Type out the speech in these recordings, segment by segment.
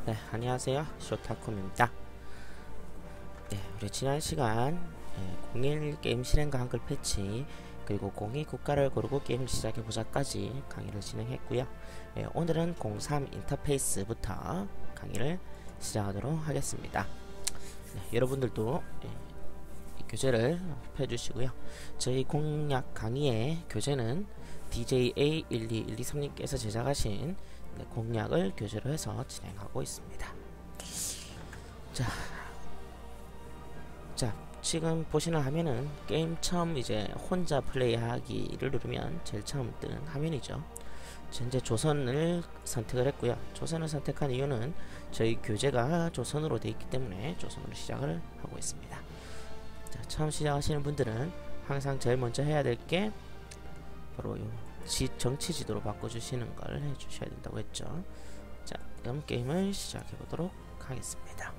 네, 안녕하세요. 쇼타콤입니다. 네, 우리 지난 시간 01 게임 실행과 한글 패치 그리고 02 국가를 고르고 게임을 시작해보자까지 강의를 진행했고요. 오늘은 03 인터페이스부터 강의를 시작하도록 하겠습니다. 네, 여러분들도 이 교재를 펴주시고요. 저희 공략 강의의 교재는 DJA12123님께서 제작하신 공략을 교재로 해서 진행하고 있습니다. 자, 지금 보시는 화면은 게임 처음 이제 혼자 플레이하기를 누르면 제일 처음 뜨는 화면이죠. 현재 조선을 선택을 했고요. 조선을 선택한 이유는 저희 교재가 조선으로 되어 있기 때문에 조선으로 시작을 하고 있습니다. 자, 처음 시작하시는 분들은 항상 제일 먼저 해야 될 게 바로 요 정치 지도로 바꿔주시는 걸 해주셔야 된다고 했죠. 자, 그럼 게임을 시작해 보도록 하겠습니다.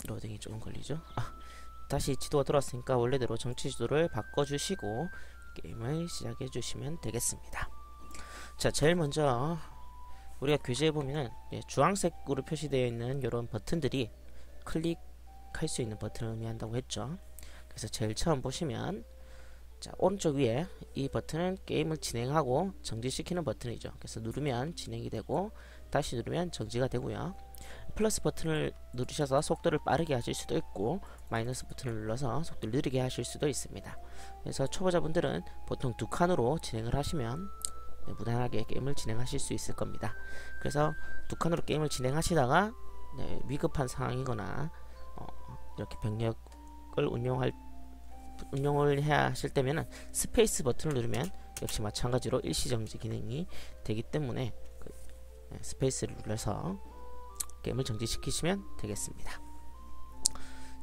로딩이 조금 걸리죠. 다시 지도가 돌아왔으니까 원래대로 정치 지도를 바꿔주시고 게임을 시작해 주시면 되겠습니다. 자, 제일 먼저 우리가 교재에 보면은 주황색으로 표시되어 있는 이런 버튼들이 클릭할 수 있는 버튼을 의미한다고 했죠. 그래서 제일 처음 보시면 자, 오른쪽 위에 이 버튼은 게임을 진행하고 정지시키는 버튼이죠. 그래서 누르면 진행이 되고 다시 누르면 정지가 되고요. 플러스 버튼을 누르셔서 속도를 빠르게 하실 수도 있고 마이너스 버튼을 눌러서 속도를 느리게 하실 수도 있습니다. 그래서 초보자분들은 보통 두 칸으로 진행을 하시면 무난하게 게임을 진행하실 수 있을 겁니다. 그래서 두 칸으로 게임을 진행하시다가 위급한 상황이거나 이렇게 병력을 운용을 해야 하실 때면은 스페이스 버튼을 누르면 역시 마찬가지로 일시정지 기능이 되기 때문에 스페이스를 눌러서 게임을 정지시키시면 되겠습니다.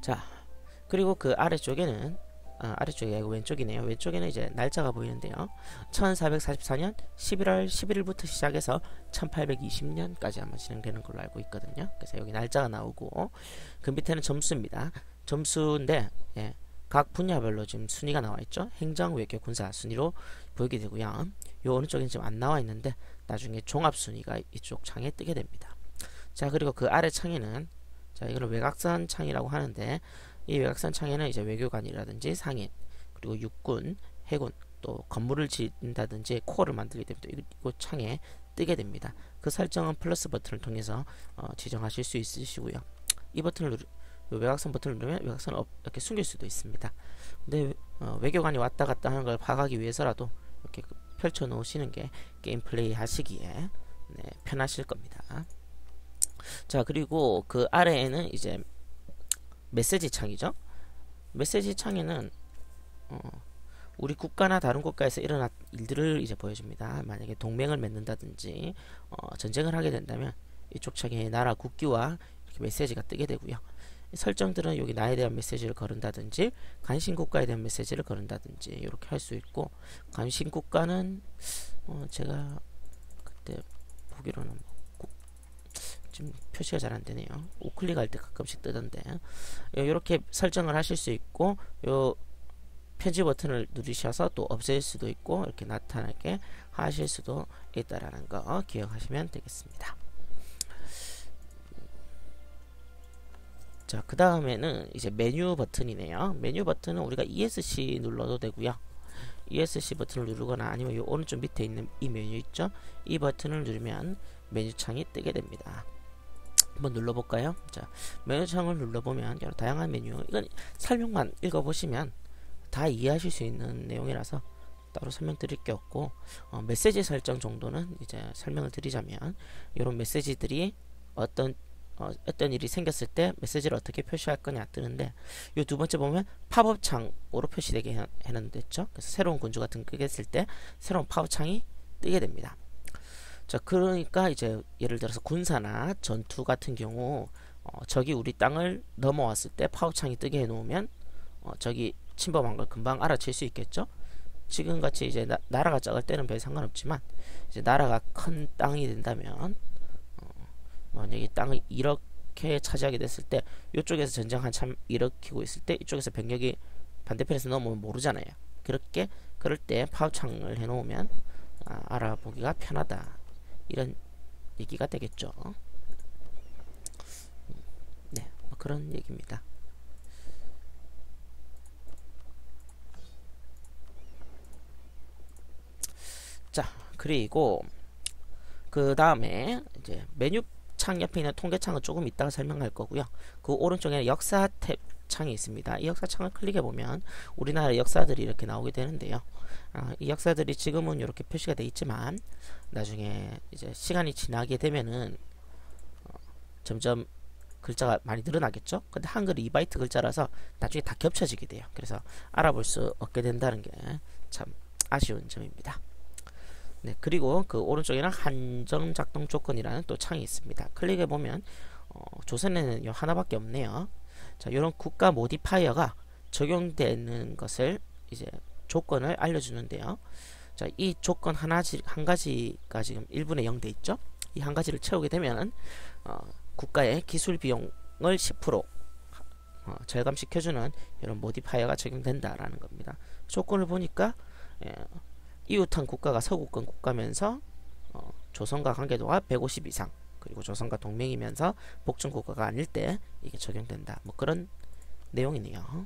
자, 그리고 그 아래쪽에는 아래쪽이 아니고 왼쪽이네요. 왼쪽에는 이제 날짜가 보이는데요. 1444년 11월 11일부터 시작해서 1820년까지 아마 진행되는 걸로 알고 있거든요. 그래서 여기 날짜가 나오고 그 밑에는 점수입니다. 점수인데 각 분야별로 지금 순위가 나와 있죠. 행정, 외교, 군사 순위로 보이게 되고요. 요 어느 쪽엔 지금 안 나와 있는데 나중에 종합 순위가 이쪽 창에 뜨게 됩니다. 자, 그리고 그 아래 창에는 자, 이거는 외곽선 창이라고 하는데 이 외곽선 창에는 이제 외교관이라든지 상인 그리고 육군, 해군 또 건물을 짓는다든지 코어를 만들게 되면 이 창에 뜨게 됩니다. 그 설정은 플러스 버튼을 통해서 지정하실 수 있으시고요. 이 버튼을 외곽선 버튼을 누르면 외곽선을 이렇게 숨길 수도 있습니다. 근데 외교관이 왔다 갔다 하는 걸 파악하기 위해서라도 이렇게 펼쳐 놓으시는 게 게임 플레이 하시기에 편하실 겁니다. 자, 그리고 그 아래에는 이제 메시지 창이죠. 메시지 창에는 우리 국가나 다른 국가에서 일어난 일들을 이제 보여줍니다. 만약에 동맹을 맺는다든지 전쟁을 하게 된다면 이쪽 창에 나라 국기와 이렇게 메시지가 뜨게 되고요. 설정들은 여기 나에 대한 메시지를 거른다든지 간신국가에 대한 메시지를 거른다든지 이렇게 할 수 있고 간신국가는 제가 그때 보기로는 지금 표시가 잘 안되네요. 우클릭 할 때 가끔씩 뜨던데 이렇게 설정을 하실 수 있고 요 편지 버튼을 누르셔서 또 없앨 수도 있고 이렇게 나타나게 하실 수도 있다라는 거 기억하시면 되겠습니다. 자, 그 다음에는 이제 메뉴 버튼이네요. 메뉴 버튼은 우리가 ESC 눌러도 되고요. ESC 버튼을 누르거나 아니면 이 오른쪽 밑에 있는 이 메뉴 있죠? 이 버튼을 누르면 메뉴창이 뜨게 됩니다. 한번 눌러볼까요? 자, 메뉴창을 눌러보면 여러 다양한 메뉴, 이건 설명만 읽어보시면 다 이해하실 수 있는 내용이라서 따로 설명드릴 게 없고 메시지 설정 정도는 이제 설명을 드리자면 이런 메시지들이 어떤 일이 생겼을 때 메시지를 어떻게 표시할 거냐 뜨는데 이 두 번째 보면 팝업 창으로 표시되게 해놨는데죠. 그래서 새로운 군주가 등극했을 때 새로운 팝업 창이 뜨게 됩니다. 자, 그러니까 이제 예를 들어서 군사나 전투 같은 경우 적이 우리 땅을 넘어왔을 때 팝업창이 뜨게 해놓으면 적이 침범한 걸 금방 알아챌 수 있겠죠. 지금같이 이제 나라가 작을 때는 별 상관없지만 이제 나라가 큰 땅이 된다면 만약에 땅을 이렇게 차지하게 됐을 때 이쪽에서 전쟁 한참 일으키고 있을 때 이쪽에서 병력이 반대편에서 넘으면 모르잖아요. 그렇게 그럴 때 파우창을 해놓으면 알아보기가 편하다, 이런 얘기가 되겠죠. 네, 뭐 그런 얘기입니다. 자, 그리고 그 다음에 이제 메뉴 창 옆에 있는 통계창은 조금 이따가 설명할 거고요. 그 오른쪽에는 역사 탭 창이 있습니다. 이 역사 창을 클릭해 보면 우리나라 역사들이 이렇게 나오게 되는데요. 이 역사들이 지금은 이렇게 표시가 되어 있지만 나중에 이제 시간이 지나게 되면은 점점 글자가 많이 늘어나겠죠. 근데 한글이 2바이트 글자라서 나중에 다 겹쳐지게 돼요. 그래서 알아볼 수 없게 된다는 게 참 아쉬운 점입니다. 네, 그리고 그 오른쪽에는 한정 작동 조건이라는 또 창이 있습니다. 클릭해 보면 조선에는 요 하나밖에 없네요. 자, 이런 국가 모디파이어가 적용되는 것을 이제 조건을 알려주는데요. 자, 이 조건 한 가지가 지금 1분의 0 돼 있죠. 이 한 가지를 채우게 되면 국가의 기술 비용을 10% 절감시켜주는 이런 모디파이어가 적용된다라는 겁니다. 조건을 보니까 이웃한 국가가 서구권 국가면서 조선과 관계도가 150 이상, 그리고 조선과 동맹이면서 복종 국가가 아닐 때 이게 적용된다, 뭐 그런 내용이네요.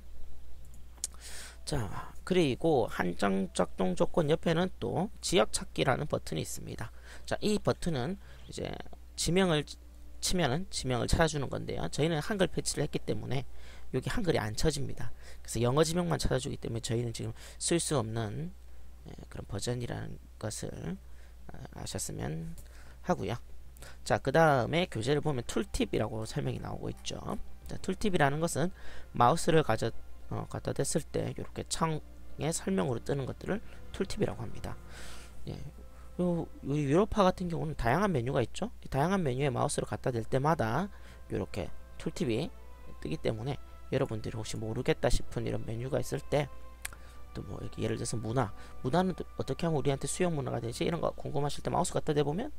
자, 그리고 한정 작동 조건 옆에는 또 지역 찾기라는 버튼이 있습니다. 자, 이 버튼은 이제 지명을 치면은 지명을 찾아주는 건데요. 저희는 한글 패치를 했기 때문에 여기 한글이 안 쳐집니다. 그래서 영어 지명만 찾아주기 때문에 저희는 지금 쓸 수 없는 그런 버전이라는 것을 아셨으면 하고요. 자, 그 다음에 교재를 보면 툴팁이라고 설명이 나오고 있죠. 자, 툴팁이라는 것은 마우스를 갖다 댔을 때 이렇게 창에 설명으로 뜨는 것들을 툴팁이라고 합니다. 예, 유로파 같은 경우는 다양한 메뉴가 있죠. 다양한 메뉴에 마우스를 갖다 댈 때마다 이렇게 툴팁이 뜨기 때문에 여러분들이 혹시 모르겠다 싶은 이런 메뉴가 있을 때, 또 뭐 이렇게 예를 들어서 문화는 어떻게 하면 우리한테 수용 문화가 되지, 이런 거 궁금하실 때 마우스 갖다 대보면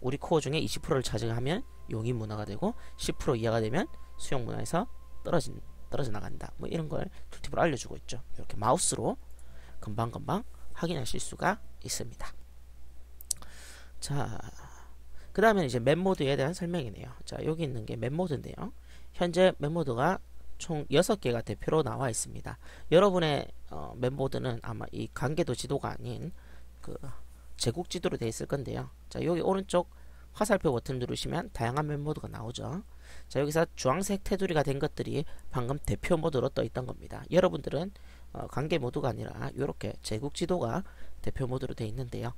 우리 코어 중에 20%를 차지하면 용인 문화가 되고 10% 이하가 되면 수용 문화에서 떨어져 나간다, 뭐 이런 걸 툴팁으로 알려주고 있죠. 이렇게 마우스로 금방금방 확인하실 수가 있습니다. 자, 그 다음에 이제 맵모드에 대한 설명이네요. 자, 여기 있는 게 맵모드인데요. 현재 맵모드가 총 6개가 대표로 나와 있습니다. 여러분의 맵모드는 아마 이 관계도 지도가 아닌 그 제국 지도로 되어 있을 건데요. 자, 여기 오른쪽 화살표 버튼 누르시면 다양한 맵모드가 나오죠. 자, 여기서 주황색 테두리가 된 것들이 방금 대표 모드로 떠 있던 겁니다. 여러분들은 관계 모드가 아니라 이렇게 제국 지도가 대표 모드로 되어 있는데요.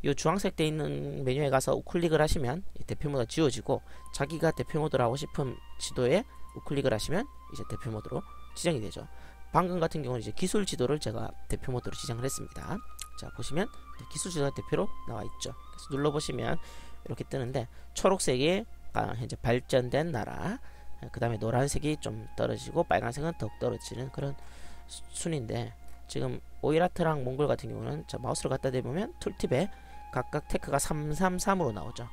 이 주황색 되어 있는 메뉴에 가서 우클릭을 하시면 대표 모드가 지워지고, 자기가 대표 모드로 하고 싶은 지도에 우클릭을 하시면 이제 대표 모드로 지정이 되죠. 방금 같은 경우는 이제 기술 지도를 제가 대표 모드로 지정을 했습니다. 자, 보시면 기술 지도가 대표로 나와 있죠. 그래서 눌러보시면 이렇게 뜨는데, 초록색이 현재 발전된 나라, 그 다음에 노란색이 좀 떨어지고 빨간색은 더욱 떨어지는 그런 순인데, 지금 오이라트랑 몽골 같은 경우는 자, 마우스를 갖다 대보면 툴팁에 각각 테크가 333으로 나오죠.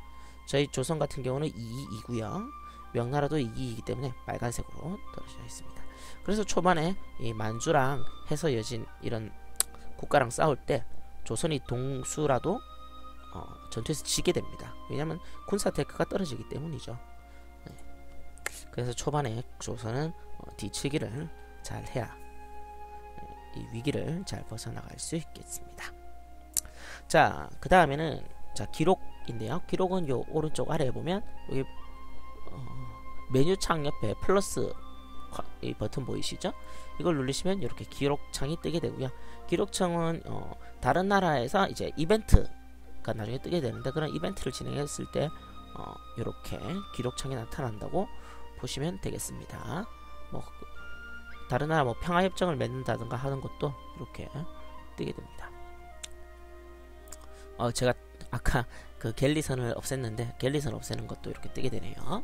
저희 조선 같은 경우는 22이고요. 명나라도 2이기 때문에 빨간색으로 떨어져 있습니다. 그래서 초반에 이 만주랑 해서여진 이런 국가랑 싸울 때 조선이 동수라도 전투에서 지게 됩니다. 왜냐하면 군사 테크가 떨어지기 때문이죠. 네. 그래서 초반에 조선은 뒤치기를 잘 해야 이 위기를 잘 벗어나갈 수 있겠습니다. 자, 그 다음에는 자, 기록인데요. 기록은 요 오른쪽 아래에 보면 여기 메뉴 창 옆에 플러스 이 버튼 보이시죠? 이걸 누르시면 이렇게 기록창이 뜨게 되고요. 기록창은 다른 나라에서 이제 이벤트가 나중에 뜨게 되는데, 그런 이벤트를 진행했을 때 이렇게 기록창이 나타난다고 보시면 되겠습니다. 뭐 다른 나라 뭐 평화협정을 맺는다든가 하는 것도 이렇게 뜨게 됩니다. 제가 아까 그 갤리선을 없앴는데 갤리선 없애는 것도 이렇게 뜨게 되네요.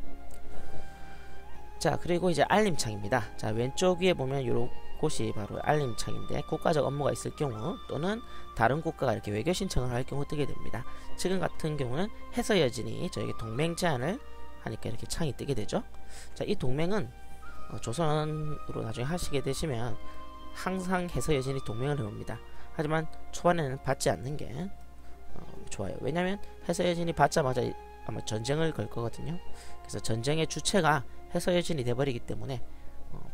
자, 그리고 이제 알림창입니다. 자, 왼쪽 위에 보면 요곳이 바로 알림창인데, 국가적 업무가 있을 경우 또는 다른 국가가 이렇게 외교 신청을 할 경우 뜨게 됩니다. 지금 같은 경우는 해서여진이 저에게 동맹 제안을 하니까 이렇게 창이 뜨게 되죠. 자, 이 동맹은 조선으로 나중에 하시게 되시면 항상 해서 여진이 동맹을 해옵니다. 하지만 초반에는 받지 않는 게 좋아요. 왜냐면 해서 여진이 받자마자 아마 전쟁을 걸 거거든요. 그래서 전쟁의 주체가 해서 여진이 돼버리기 때문에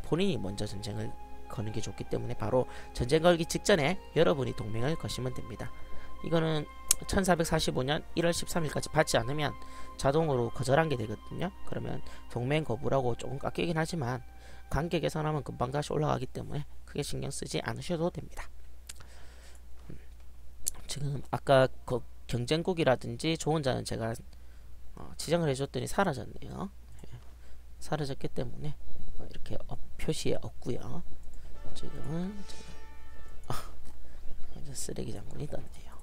본인이 먼저 전쟁을 거는 게 좋기 때문에 바로 전쟁 걸기 직전에 여러분이 동맹을 거시면 됩니다. 이거는 1445년 1월 13일까지 받지 않으면 자동으로 거절한 게 되거든요. 그러면 동맹 거부라고 조금 깎이긴 하지만 관계 개선하면 금방 다시 올라가기 때문에 크게 신경 쓰지 않으셔도 됩니다. 지금 아까 그 경쟁국이라든지 좋은 자는 제가 지정을 해줬더니 사라졌네요. 사라졌기 때문에 이렇게 표시에 없고요. 지금은 쓰레기 장군이 떴네요.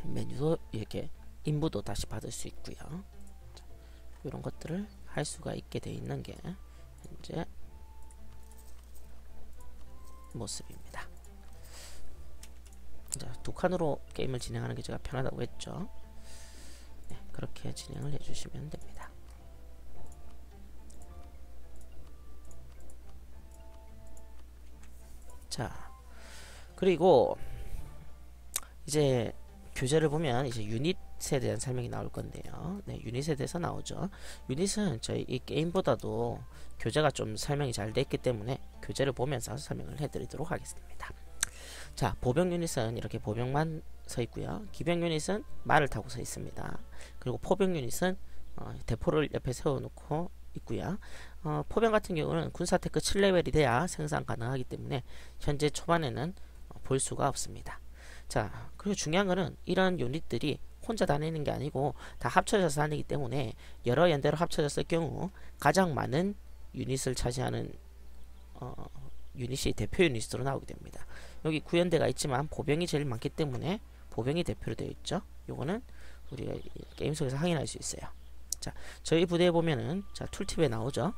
메뉴도 이렇게 인부도 다시 받을 수 있고요. 이런 것들을 할 수가 있게 돼 있는 게 현재 모습입니다. 자, 두 칸으로 게임을 진행하는 게 제가 편하다고 했죠. 네, 그렇게 진행을 해주시면 됩니다. 자, 그리고 이제 교재를 보면 이제 유닛에 대한 설명이 나올 건데요. 네, 유닛에 대해서 나오죠. 유닛은 저희 이 게임보다도 교재가 좀 설명이 잘 돼 있기 때문에 교재를 보면서 설명을 해드리도록 하겠습니다. 자, 보병 유닛은 이렇게 보병만 서 있고요. 기병 유닛은 말을 타고 서 있습니다. 그리고 포병 유닛은 대포를 옆에 세워놓고 있고요. 포병 같은 경우는 군사 테크 7레벨이 돼야 생산 가능하기 때문에 현재 초반에는 볼 수가 없습니다. 자, 그리고 중요한 거는 이런 유닛들이 혼자 다니는 게 아니고 다 합쳐져서 다니기 때문에 여러 연대로 합쳐졌을 경우 가장 많은 유닛을 차지하는 유닛이 대표 유닛으로 나오게 됩니다. 여기 구연대가 있지만 보병이 제일 많기 때문에 보병이 대표로 되어 있죠. 요거는 우리가 게임 속에서 확인할 수 있어요. 자, 저희 부대에 보면은 자, 툴팁에 나오죠.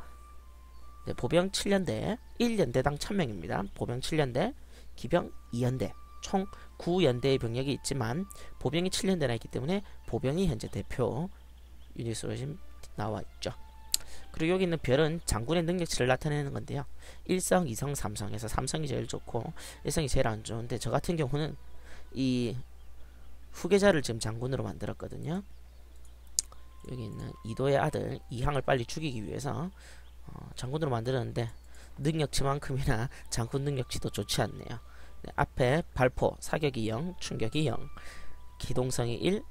네, 보병 7연대 1연대당 1000명입니다. 보병 7연대, 기병 2연대, 총 9연대의 병력이 있지만 보병이 7연대나 있기 때문에 보병이 현재 대표 유닛으로 지금 나와 있죠. 그리고 여기 있는 별은 장군의 능력치를 나타내는 건데요. 1성, 2성, 3성에서 3성이 제일 좋고 1성이 제일 안 좋은데 저 같은 경우는 이 후계자를 지금 장군으로 만들었거든요. 여기 있는 이도의 아들 이항을 빨리 죽이기 위해서 장군으로 만들었는데 능력치만큼이나 장군 능력치도 좋지 않네요. 네, 앞에 발포, 사격이 0, 충격이 0, 기동성이 1,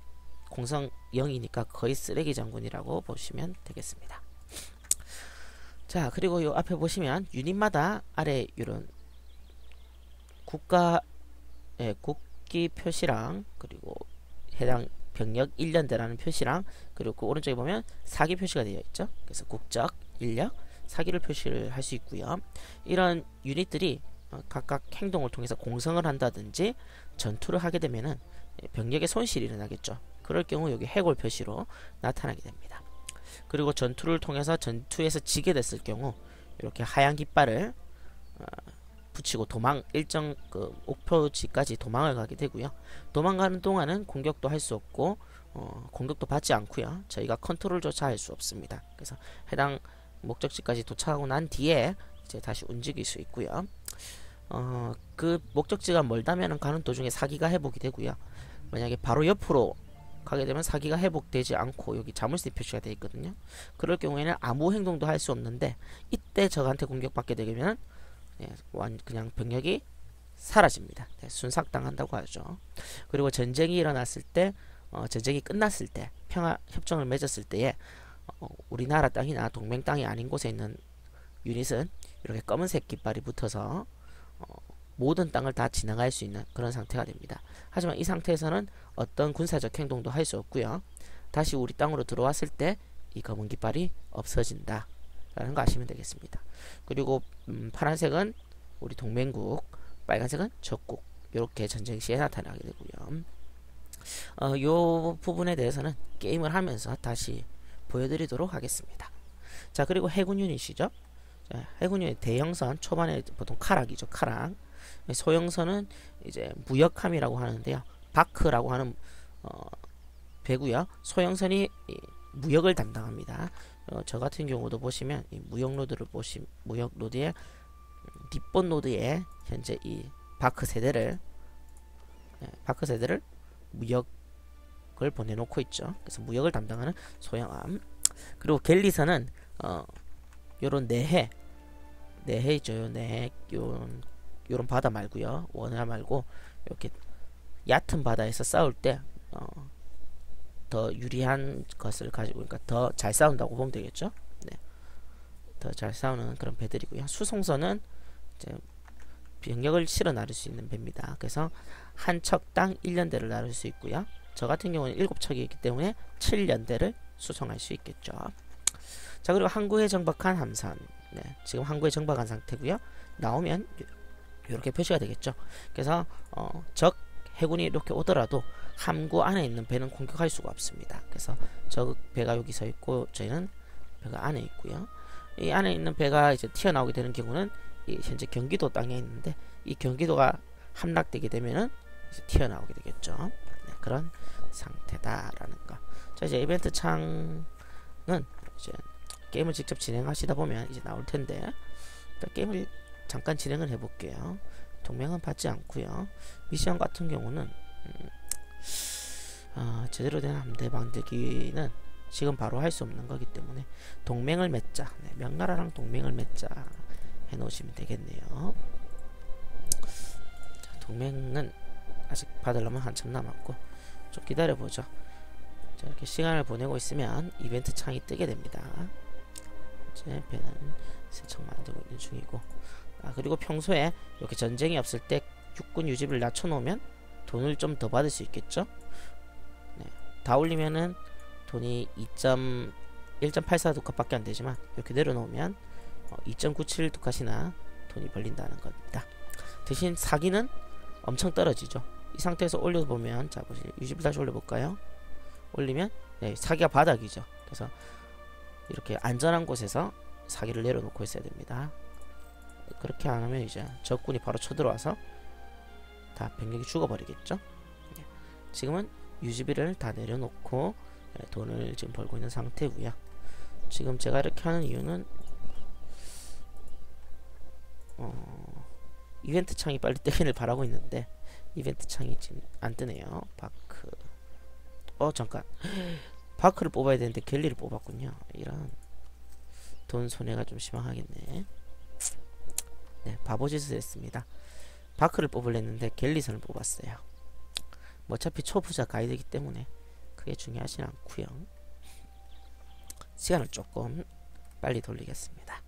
공성 0이니까 거의 쓰레기 장군이라고 보시면 되겠습니다. 자, 그리고 요 앞에 보시면 유닛마다 아래 이런 국기 표시랑 그리고 해당 병력 1년대라는 표시랑 그리고 그 오른쪽에 보면 사기 표시가 되어 있죠. 그래서 국적, 인력, 사기를 표시를 할 수 있고요. 이런 유닛들이 각각 행동을 통해서 공성을 한다든지 전투를 하게 되면은 병력의 손실이 일어나겠죠. 그럴 경우 여기 해골 표시로 나타나게 됩니다. 그리고 전투를 통해서 전투에서 지게 됐을 경우 이렇게 하얀 깃발을 붙이고 일정 그 목표지까지 도망을 가게 되고요. 도망가는 동안은 공격도 할 수 없고 공격도 받지 않고요. 저희가 컨트롤조차 할 수 없습니다. 그래서 해당 목적지까지 도착하고 난 뒤에 이제 다시 움직일 수 있고요. 그 목적지가 멀다면 가는 도중에 사기가 회복이 되고요. 만약에 바로 옆으로 가게 되면 사기가 회복되지 않고 여기 자물쇠 표시가 되어 있거든요. 그럴 경우에는 아무 행동도 할 수 없는데 이때 적한테 공격받게 되면 그냥 병력이 사라집니다. 순삭당한다고 하죠. 그리고 전쟁이 일어났을 때 전쟁이 끝났을 때 평화 협정을 맺었을 때에 우리나라 땅이나 동맹 땅이 아닌 곳에 있는 유닛은 이렇게 검은색 깃발이 붙어서 모든 땅을 다 지나갈 수 있는 그런 상태가 됩니다. 하지만 이 상태에서는 어떤 군사적 행동도 할 수 없고요. 다시 우리 땅으로 들어왔을 때 이 검은 깃발이 없어진다 라는 거 아시면 되겠습니다. 그리고 파란색은 우리 동맹국, 빨간색은 적국, 이렇게 전쟁 시에 나타나게 되고요. 요 부분에 대해서는 게임을 하면서 다시 보여드리도록 하겠습니다. 자, 그리고 해군 유닛이죠. 자, 해군 유닛 대형선 초반에 보통 카락이죠. 카락. 소형선은 이제 무역함이라고 하는데요. 바크라고 하는 배고요. 소형선이 무역을 담당합니다. 저 같은 경우도 보시면 이 무역 로드에 뒷본 노드에 현재 이 바크 세대를 무역을 보내놓고 있죠. 그래서 무역을 담당하는 소형함. 그리고 갤리선은 요런 내해 있죠. 요 내해 요런 바다 말고요. 원해 말고 이렇게 얕은 바다에서 싸울 때 더 유리한 것을 가지고, 그러니까 더 잘 싸운다고 보면 되겠죠. 네. 더 잘 싸우는 그런 배들이고요. 수송선은 이제 병력을 실어 나를 수 있는 배입니다. 그래서 한 척당 1년대를 나를 수 있고요. 저 같은 경우는 7척이 있기 때문에 7년대를 수송할 수 있겠죠. 자, 그리고 항구에 정박한 함선. 네, 지금 항구에 정박한 상태고요. 나오면 이렇게 표시가 되겠죠. 그래서 적 해군이 이렇게 오더라도 함구 안에 있는 배는 공격할 수가 없습니다. 그래서 적 배가 여기 서 있고 저희는 배가 안에 있고요. 이 안에 있는 배가 이제 튀어나오게 되는 경우는 현재 경기도 땅에 있는데 이 경기도가 함락되게 되면은 이제 튀어나오게 되겠죠. 네, 그런 상태다라는 거. 자, 이제 이벤트 창은 이제 게임을 직접 진행하시다 보면 이제 나올 텐데, 일단 게임을 잠깐 진행을 해볼게요. 동맹은 받지 않고요. 미션 같은 경우는 제대로 된 함대 만들기는 지금 바로 할 수 없는 거기 때문에 동맹을 맺자. 네, 명나라랑 동맹을 맺자 해 놓으시면 되겠네요. 자, 동맹은 아직 받으려면 한참 남았고 좀 기다려 보죠. 자, 이렇게 시간을 보내고 있으면 이벤트 창이 뜨게 됩니다. 이제 배는 세척 만들고 있는 중이고, 그리고 평소에 이렇게 전쟁이 없을 때 육군 유지비를 낮춰 놓으면 돈을 좀 더 받을 수 있겠죠. 네, 다 올리면은 돈이 1.84 두카밖에 안 되지만 이렇게 내려놓으면 2.97 두카시나 돈이 벌린다는 겁니다. 대신 사기는 엄청 떨어지죠. 이 상태에서 올려보면, 자, 보시 유지비 다시 올려볼까요? 올리면 네, 사기가 바닥이죠. 그래서 이렇게 안전한 곳에서 사기를 내려놓고 있어야 됩니다. 그렇게 안 하면 이제 적군이 바로 쳐들어와서 다 병력이 죽어버리겠죠. 네. 지금은 유지비를 다 내려놓고 돈을 지금 벌고 있는 상태고요. 지금 제가 이렇게 하는 이유는 이벤트 창이 빨리 뜨기를 바라고 있는데 이벤트 창이 지금 안 뜨네요. 바크. 잠깐. 바크를 뽑아야 되는데 갤리를 뽑았군요. 이런 돈 손해가 좀 심하겠네. 네, 바보짓을 했습니다. 바크를 뽑으려는데 갤리선을 뽑았어요. 뭐 어차피 초보자 가이드이기 때문에 크게 중요하진 않고요. 시간을 조금 빨리 돌리겠습니다.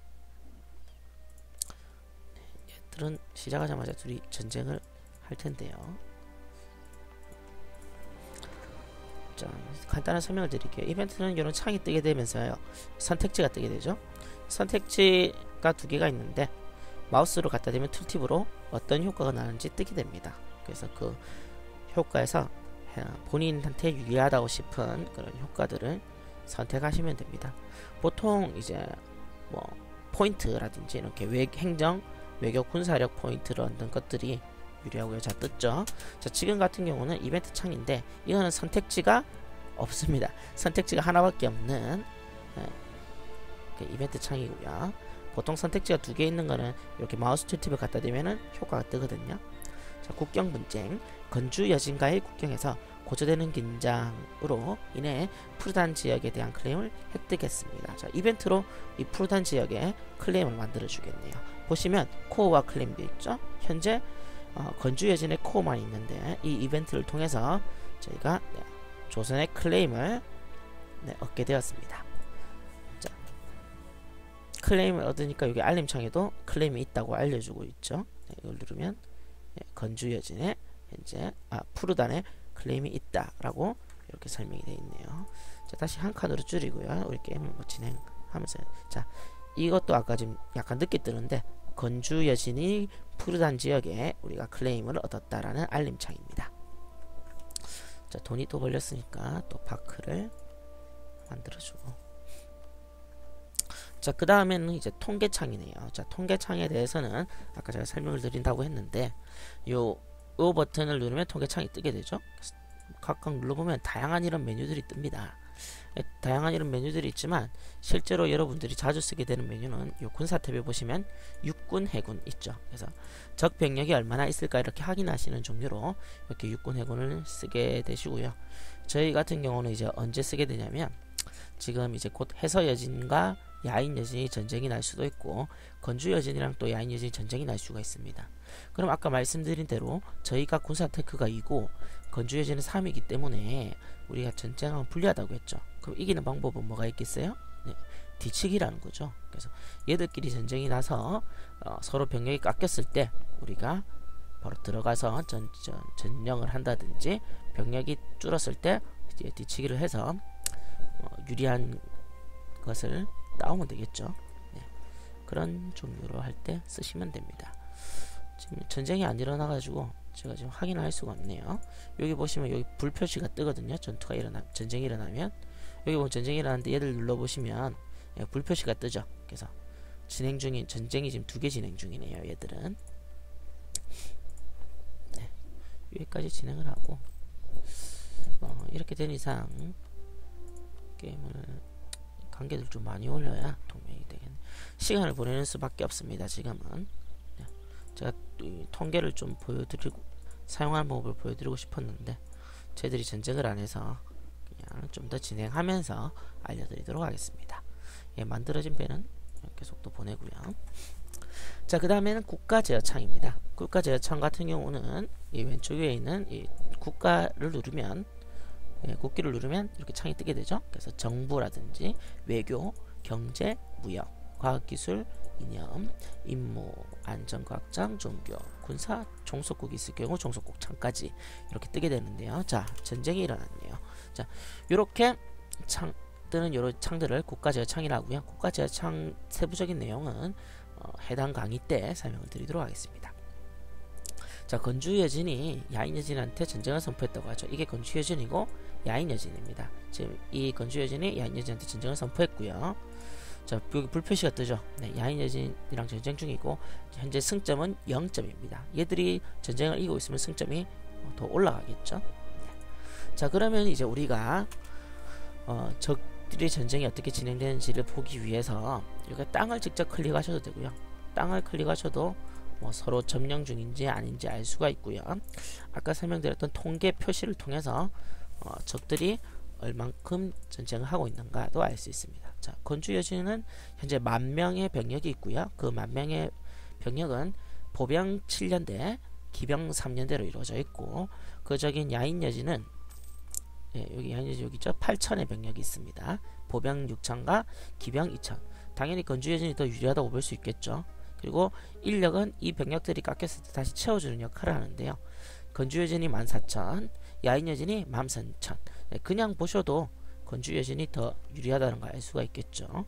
네, 얘들은 시작하자마자 둘이 전쟁을 할 텐데요. 자, 간단한 설명을 드릴게요. 이벤트는 이런 창이 뜨게 되면서요, 선택지가 뜨게 되죠. 선택지가 두 개가 있는데 마우스로 갖다 대면 툴팁으로 어떤 효과가 나는지 뜨게 됩니다. 그래서 그 효과에서 본인한테 유리하다고 싶은 그런 효과들을 선택하시면 됩니다. 보통 이제 뭐 포인트라든지 이렇게 행정, 외교, 군사력 포인트를 얻는 것들이 유리하고요. 자, 떴죠. 자, 지금 같은 경우는 이벤트 창인데 이거는 선택지가 없습니다. 선택지가 하나밖에 없는 이벤트 창이고요. 보통 선택지가 두 개 있는 거는 이렇게 마우스 툴팁을 갖다 대면은 효과가 뜨거든요. 자, 국경 분쟁. 건주 여진과의 국경에서 고조되는 긴장으로 인해 푸르단 지역에 대한 클레임을 획득했습니다. 자, 이벤트로 이 푸르단 지역에 클레임을 만들어 주겠네요. 보시면 코어와 클레임도 있죠. 현재 건주 여진의 코어만 있는데 이 이벤트를 통해서 저희가 조선의 클레임을 얻게 되었습니다. 자, 클레임을 얻으니까 여기 알림창에도 클레임이 있다고 알려주고 있죠. 이걸 누르면 건주 여진에 현재 푸르단에 클레임이 있다라고 이렇게 설명이 되어 있네요. 자, 다시 한 칸으로 줄이고요. 우리 게임을 뭐 진행하면서, 자, 이것도 아까 지금 약간 늦게 뜨는데 건주 여진이 푸르단 지역에 우리가 클레임을 얻었다라는 알림창입니다. 자, 돈이 또 벌렸으니까 또 바크를 만들어주고, 자, 그 다음에는 이제 통계창이네요. 자, 통계창에 대해서는 아까 제가 설명을 드린다고 했는데 요 버튼을 누르면 통계창이 뜨게 되죠. 각각 눌러보면 다양한 이런 메뉴들이 뜹니다. 다양한 이런 메뉴들이 있지만 실제로 여러분들이 자주 쓰게 되는 메뉴는 요 군사 탭에 보시면 육군 해군 있죠. 그래서 적 병력이 얼마나 있을까 이렇게 확인하시는 종류로 이렇게 육군 해군을 쓰게 되시고요. 저희 같은 경우는 이제 언제 쓰게 되냐면 지금 이제 곧 해서 여진과 야인 여진이 전쟁이 날 수도 있고 건주 여진이랑 또 야인 여진이 전쟁이 날 수가 있습니다. 그럼 아까 말씀드린 대로 저희가 군사 테크가 2고 건주 여진은 3이기 때문에 우리가 전쟁하면 불리하다고 했죠. 그럼 이기는 방법은 뭐가 있겠어요? 네, 뒤치기라는 거죠. 그래서 얘들끼리 전쟁이 나서 서로 병력이 깎였을 때 우리가 바로 들어가서 전령을 한다든지 병력이 줄었을 때 이제 뒤치기를 해서 유리한 것을 따오면 되겠죠. 네, 그런 종류로 할 때 쓰시면 됩니다. 지금 전쟁이 안 일어나가지고 제가 지금 확인을 할 수가 없네요. 여기 보시면 여기 불 표시가 뜨거든요. 전쟁이 일어나면 여기 보면 전쟁이 일어나는데 얘를 눌러보시면 불 표시가 뜨죠. 그래서 진행 중인 전쟁이 지금 2개 진행 중이네요. 얘들은 네, 여기까지 진행을 하고 이렇게 된 이상 게임을 관계들 좀 많이 올려야 동맹이 되겠네. 시간을 보내는 수밖에 없습니다. 지금은 제가 통계를 좀 보여드리고 사용하는 방법을 보여드리고 싶었는데 저희들이 전쟁을 안 해서 그냥 좀 더 진행하면서 알려드리도록 하겠습니다. 만들어진 배는 계속 또 보내고요. 자, 그 다음에는 국가제어창입니다. 국가제어창 같은 경우는 이 왼쪽 위에 있는 이 국가를 누르면 국기를 누르면 이렇게 창이 뜨게 되죠. 그래서 정부라든지 외교, 경제, 무역, 과학기술, 이념, 임무, 안전과학장, 종교, 군사, 종속국이 있을 경우 종속국 창까지 이렇게 뜨게 되는데요. 자, 전쟁이 일어났네요. 자, 요렇게 뜨는 요런 창들을 국가제어창이라고 하고요. 국가제어창 세부적인 내용은 해당 강의 때 설명을 드리도록 하겠습니다. 자, 건주 여진이 야인 여진한테 전쟁을 선포했다고 하죠. 이게 건주 여진이고 야인 여진입니다. 지금 이 건주 여진이 야인 여진한테 전쟁을 선포했고요. 자, 여기 불표시가 뜨죠. 네, 야인 여진이랑 전쟁 중이고 현재 승점은 0점입니다. 얘들이 전쟁을 이기고 있으면 승점이 더 올라가겠죠. 네. 자, 그러면 이제 우리가 적들의 전쟁이 어떻게 진행되는지를 보기 위해서 여기 땅을 직접 클릭하셔도 되고요. 땅을 클릭하셔도 서로 점령 중인지 아닌지 알 수가 있고요. 아까 설명드렸던 통계 표시를 통해서 적들이 얼만큼 전쟁을 하고 있는가도 알 수 있습니다. 자, 건주 여진은 현재 10,000명의 병력이 있고요. 그 10,000명의 병력은 보병 7년대, 기병 3년대로 이루어져 있고 그 적인 야인 여진은 여기 야인 여진 여기 있죠. 8,000의 병력이 있습니다. 보병 6,000과 기병 2,000. 당연히 건주 여진이 더 유리하다고 볼 수 있겠죠. 그리고 인력은 이 병력들이 깎였을 때 다시 채워주는 역할을 하는데요. 건주 여진이 14,000, 야인 여진이 13,000. 그냥 보셔도 건주 여진이 더 유리하다는 걸 알 수가 있겠죠.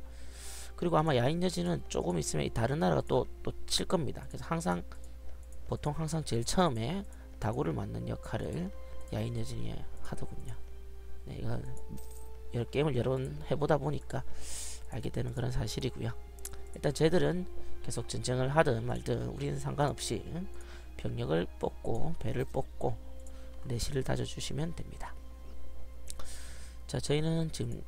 그리고 아마 야인 여진은 조금 있으면 다른 나라가 또 칠 겁니다. 그래서 보통 항상 제일 처음에 다구를 맞는 역할을 야인 여진이 하더군요. 네, 이거 여러 게임을 여러 번 해보다 보니까 알게 되는 그런 사실이고요. 일단 쟤들은 계속 전쟁을 하든 말든 우리는 상관없이 병력을 뽑고 배를 뽑고 내실을 다져주시면 됩니다. 자, 저희는 지금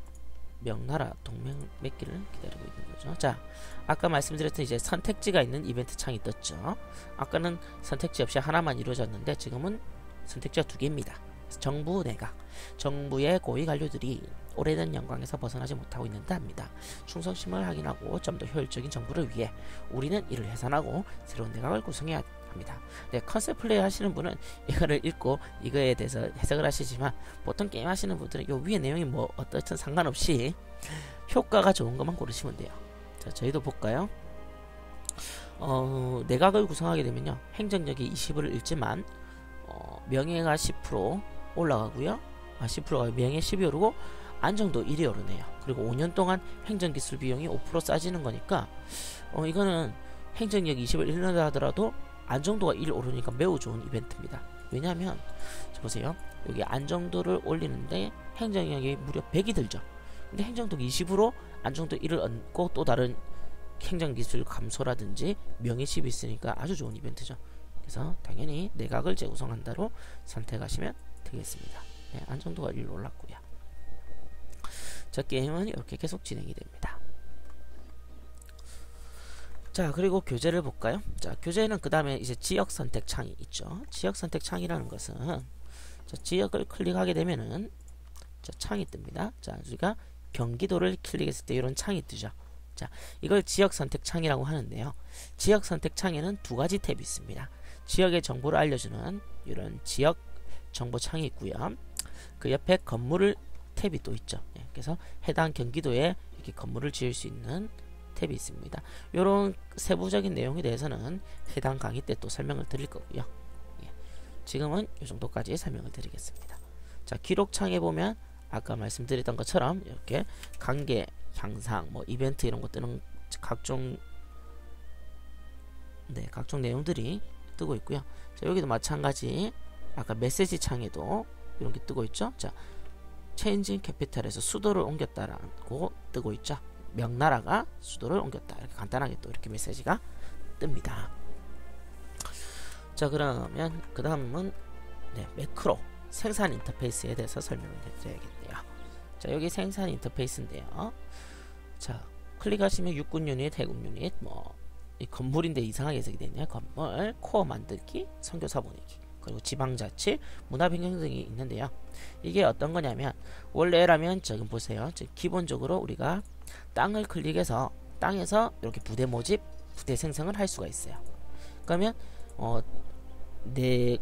명나라 동맹 맺기를 기다리고 있는 거죠. 자, 아까 말씀드렸던 이제 선택지가 있는 이벤트 창이 떴죠. 아까는 선택지 없이 하나만 이루어졌는데 지금은 선택지가 2개입니다. 정부 내각, 정부의 고위 관료들이 오래된 영광에서 벗어나지 못하고 있는데 합니다. 충성심을 확인하고 좀 더 효율적인 정부를 위해 우리는 이를 해산하고 새로운 내각을 구성해야 합니다. 네, 컨셉 플레이 하시는 분은 이거를 읽고 이거에 대해서 해석을 하시지만 보통 게임 하시는 분들은 요 위에 내용이 뭐 어떻든 상관없이 효과가 좋은 것만 고르시면 돼요. 자, 저희도 볼까요? 내각을 구성하게 되면요, 행정력이 20을 잃지만 명예가 10% 올라가고요. 10%가 명예 10이 오르고 안정도 1이 오르네요. 그리고 5년 동안 행정기술 비용이 5% 싸지는 거니까 이거는 행정력 20을 잃는다 하더라도 안정도가 1 오르니까 매우 좋은 이벤트입니다. 왜냐하면 보세요. 여기 안정도를 올리는데 행정력이 무려 100이 들죠. 근데 행정도 20으로 안정도 1을 얻고 또 다른 행정기술 감소라든지 명예 10이 있으니까 아주 좋은 이벤트죠. 그래서 당연히 내각을 재구성한다로 선택하시면 되겠습니다. 네, 안정도가 1 올랐고요. 자, 게임은 이렇게 계속 진행이 됩니다. 자, 그리고 교재를 볼까요? 자, 교재는 그 다음에 이제 지역 선택 창이 있죠. 지역 선택 창이라는 것은 자, 지역을 클릭하게 되면은 자, 창이 뜹니다. 자, 우리가 경기도를 클릭했을 때 이런 창이 뜨죠. 자, 이걸 지역 선택 창이라고 하는데요. 지역 선택 창에는 두 가지 탭이 있습니다. 지역의 정보를 알려주는 이런 지역 정보 창이 있고요. 그 옆에 건물을 탭이 또 있죠. 예, 그래서 해당 경기도에 이렇게 건물을 지을 수 있는 탭이 있습니다. 이런 세부적인 내용에 대해서는 해당 강의 때 또 설명을 드릴 거고요. 예, 지금은 이 정도까지 설명을 드리겠습니다. 자, 기록창에 보면 아까 말씀드렸던 것처럼 이렇게 관계, 향상, 뭐 이벤트 이런 거 뜨는 각종 내용들이 뜨고 있고요. 자, 여기도 마찬가지 아까 메시지 창에도 이런 게 뜨고 있죠. 자, 체인지 캐피탈에서 수도를 옮겼다라고 뜨고 있죠. 명나라가 수도를 옮겼다. 이렇게 간단하게 또 이렇게 메시지가 뜹니다. 자, 그러면 그 다음은 매크로 생산 인터페이스에 대해서 설명을 해드려야겠네요. 자, 여기 생산 인터페이스인데요. 자, 클릭하시면 육군 유닛, 해군 유닛, 뭐 이 건물인데 이상하게 해석이 됐네요. 건물, 코어 만들기, 선교사 보내기, 그리고 지방자치, 문화 변경 등이 있는데요. 이게 어떤 거냐면 원래라면 지금 보세요. 지금 기본적으로 우리가 땅을 클릭해서 땅에서 이렇게 부대 모집, 부대 생성을 할 수가 있어요. 그러면 내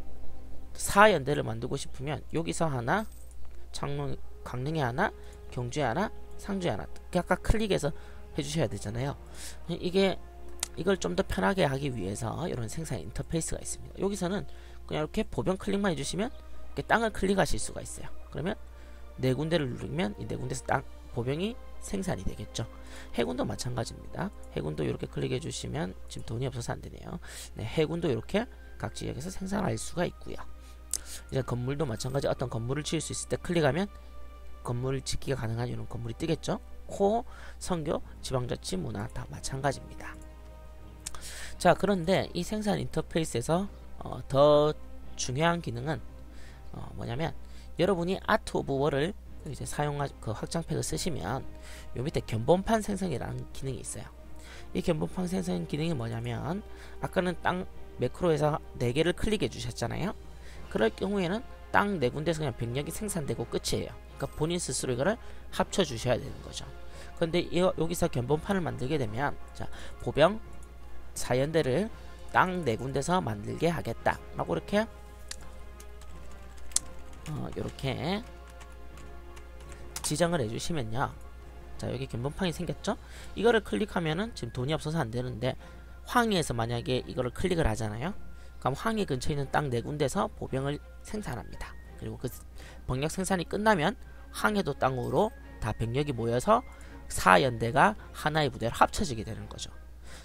사연대를 만들고 싶으면 여기서 하나, 강릉에 하나, 경주에 하나, 상주에 하나 각각 클릭해서 해주셔야 되잖아요. 이걸 좀 더 편하게 하기 위해서 이런 생산 인터페이스가 있습니다. 여기서는 그냥 이렇게 보병 클릭만 해주시면 이렇게 땅을 클릭하실 수가 있어요. 그러면 네 군데를 누르면 이 네 군데서 보병이 생산이 되겠죠. 해군도 마찬가지입니다. 해군도 이렇게 클릭해 주시면 지금 돈이 없어서 안 되네요. 네, 해군도 이렇게 각 지역에서 생산할 수가 있고요. 이제 건물도 마찬가지 어떤 건물을 지을 수 있을 때 클릭하면 건물을 짓기가 가능한 이런 건물이 뜨겠죠. 코어, 선교, 지방자치, 문화 다 마찬가지입니다. 자, 그런데 이 생산 인터페이스에서 더 중요한 기능은 뭐냐면 여러분이 아트 오브 월을 이제 그 확장팩을 쓰시면 요 밑에 견본판 생성이라는 기능이 있어요. 이 견본판 생성 기능이 뭐냐면 아까는 땅 매크로에서 4개를 클릭해 주셨잖아요. 그럴 경우에는 땅 4군데서 그냥 병력이 생산되고 끝이에요. 그러니까 본인 스스로 이거를 합쳐 주셔야 되는 거죠. 그런데 여기서 견본판을 만들게 되면 자, 보병 사연대를 땅 4군데서 만들게 하겠다 라고 이렇게 이렇게 지정을 해주시면요. 자, 여기 견본판이 생겼죠? 이거를 클릭하면은 지금 돈이 없어서 안 되는데 황해에서 만약에 이거를 클릭을 하잖아요. 그럼 황해 근처에 있는 땅 4군데서 보병을 생산합니다. 그리고 그 병력 생산이 끝나면 황해도 땅으로 다 병력이 모여서 사연대가 하나의 부대로 합쳐지게 되는 거죠.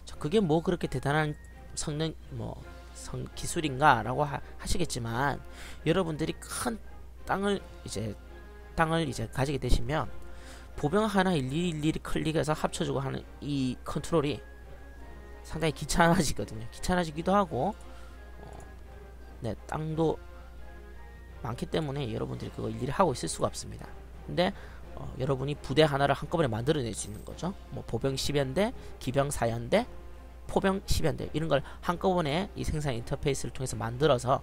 자, 그게 뭐 그렇게 대단한 성능 기술인가 라고 하시겠지만 여러분들이 큰 땅을 이제 가지게 되시면 보병 하나 일일이 클릭해서 합쳐주고 하는 이 컨트롤이 상당히 귀찮아지거든요. 귀찮아지기도 하고 땅도 많기 때문에 여러분들이 그거 일일이 하고 있을 수가 없습니다. 근데 여러분이 부대 하나를 한꺼번에 만들어낼 수 있는 거죠. 뭐 보병 10연대, 기병 4연대, 포병 10연대 이런 걸 한꺼번에 이 생산 인터페이스를 통해서 만들어서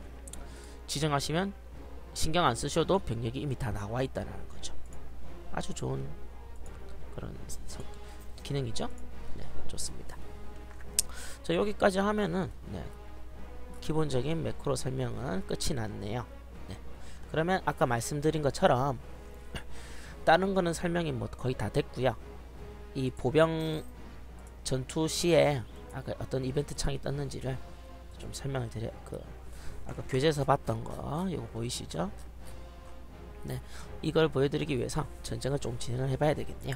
지정하시면 신경 안 쓰셔도 병력이 이미 다 나와 있다는 거죠. 아주 좋은 그런 기능이죠. 네, 좋습니다. 자, 여기까지 하면은 기본적인 매크로 설명은 끝이 났네요. 그러면 아까 말씀드린 것처럼 다른 거는 설명이 뭐 거의 다 됐고요. 이 보병 전투 시에 아까 어떤 이벤트 창이 떴는지를 좀 설명을 아까 교재에서 봤던 거 이거 보이시죠? 네, 이걸 보여드리기 위해서 전쟁을 좀 진행을 해봐야 되겠네요.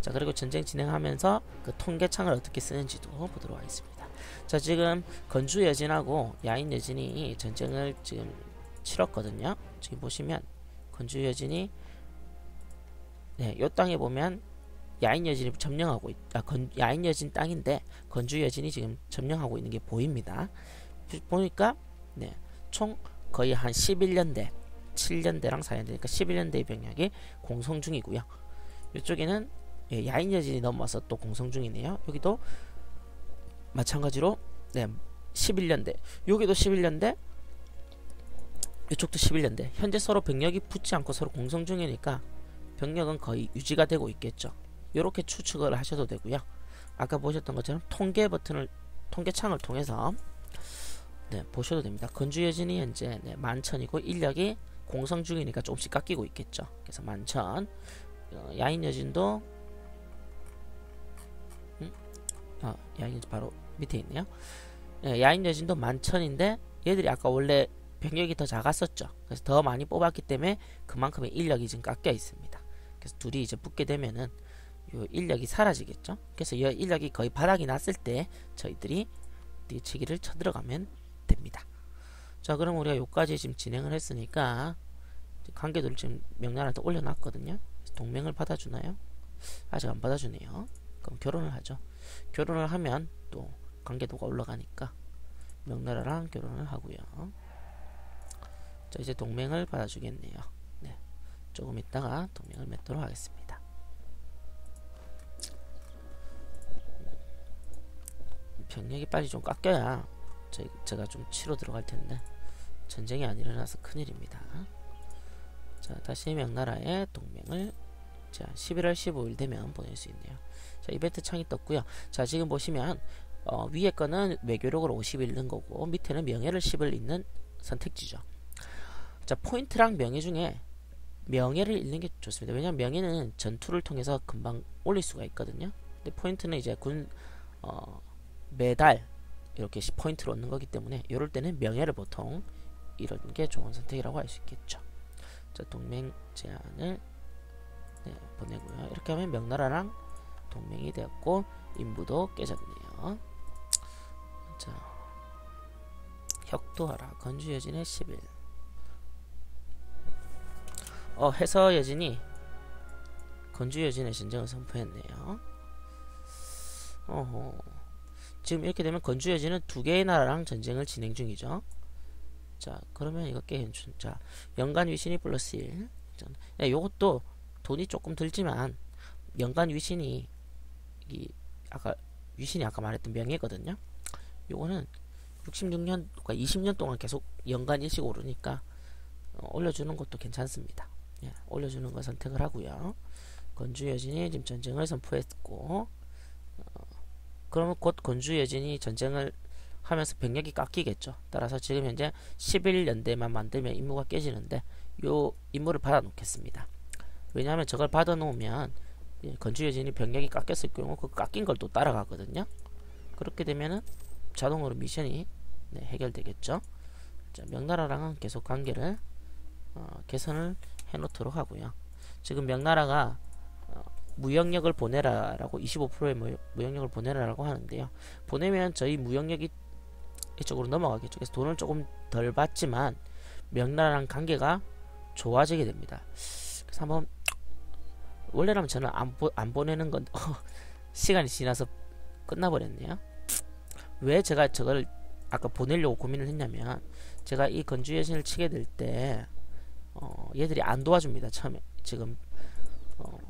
자, 그리고 전쟁 진행하면서 그 통계창을 어떻게 쓰는지도 보도록 하겠습니다. 자, 지금 건주 여진하고 야인 여진이 전쟁을 지금 치렀거든요. 지금 보시면 건주 여진이 요 땅에 보면 야인 여진이 점령하고 야인 여진 땅인데 건주 여진이 지금 점령하고 있는 게 보입니다. 보니까 총 거의 한 11년대 7년대랑 4년대 그러니까 11년대의 병력이 공성 중이고요. 이쪽에는 야인 여진이 넘어서 또 공성 중이네요. 여기도 마찬가지로 11년대, 여기도 11년대, 이쪽도 11년대. 현재 서로 병력이 붙지 않고 서로 공성 중이니까 병력은 거의 유지가 되고 있겠죠. 이렇게 추측을 하셔도 되고요. 아까 보셨던 것처럼 통계창을 통해서 보셔도 됩니다. 건주 여진이 현재 11,000이고 인력이 공성 중이니까 조금씩 깎이고 있겠죠. 그래서 11,000. 야인 여진도 야인 여진 바로 밑에 있네요. 야인 여진도 11,000인데 얘들이 아까 원래 병력이 더 작았었죠. 그래서 더 많이 뽑았기 때문에 그만큼의 인력이 지금 깎여 있습니다. 그래서 둘이 이제 붙게 되면은 요 인력이 사라지겠죠. 그래서 이 인력이 거의 바닥이 났을 때 저희들이 뒤치기를 쳐들어가면 됩니다. 자, 그럼 우리가 요까지 지금 진행을 했으니까 관계도를 지금 명나라한테 올려놨거든요. 동맹을 받아주나요? 아직 안 받아주네요. 그럼 결혼을 하죠. 결혼을 하면 또 관계도가 올라가니까 명나라랑 결혼을 하고요. 자, 이제 동맹을 받아주겠네요. 네, 조금 있다가 동맹을 맺도록 하겠습니다. 병력이 빨리 좀 깎여야 제가 좀 치러 들어갈 텐데 전쟁이 안 일어나서 큰일입니다. 자, 다시 명나라에 동맹을 11월 15일 되면 보낼 수 있네요. 자, 이벤트 창이 떴고요. 자, 지금 보시면 위에 거는 외교력을 50을 잃는 거고 밑에는 명예를 10을 잃는 선택지죠. 자, 포인트랑 명예 중에 명예를 잃는 게 좋습니다. 왜냐하면 명예는 전투를 통해서 금방 올릴 수가 있거든요. 근데 포인트는 이제 매달 이렇게 10포인트를 얻는 거기 때문에 이럴 때는 명예를 보통 이런 게 좋은 선택이라고 할 수 있겠죠. 자, 동맹 제안을 보내고요. 이렇게 하면 명나라랑 동맹이 되었고 인부도 깨졌네요. 자, 혁도하라. 건주 여진의 10일. 해서 여진이 건주 여진의 전쟁을 선포했네요. 지금 이렇게 되면 건주 여진은 두 개의 나라랑 전쟁을 진행 중이죠. 자, 그러면 이거 꽤 괜찮죠. 자, 연간 위신이 플러스 1. 요것도 돈이 조금 들지만 연간 위신이 위신이 아까 말했던 명예거든요. 요거는 66년, 그러니까 20년 동안 계속 연간 일씩 오르니까 올려주는 것도 괜찮습니다. 올려주는 거 선택을 하고요. 건주 여진이 지금 전쟁을 선포했고 그러면 곧 건주 여진이 전쟁을 하면서 병력이 깎이겠죠. 따라서 지금 현재 11년대만 만들면 임무가 깨지는데 요 임무를 받아 놓겠습니다. 왜냐하면 저걸 받아 놓으면 건주 여진이 병력이 깎였을 경우 그 깎인 걸 또 따라가거든요. 그렇게 되면은 자동으로 미션이 해결되겠죠. 자, 명나라랑은 계속 관계를 개선을 해 놓도록 하고요. 지금 명나라가 무역력을 보내라라고 25%의 무역력을 보내라라고 하는데요. 보내면 저희 무역력이 이쪽으로 넘어가겠죠. 그래서 돈을 조금 덜 받지만 명나라랑 관계가 좋아지게 됩니다. 그래서 한번 원래라면 저는 안 보내는 건 시간이 지나서 끝나버렸네요. 왜 제가 저걸 아까 보내려고 고민을 했냐면 제가 이 건주 여신을 치게 될 때 얘들이 안 도와줍니다. 처음에 지금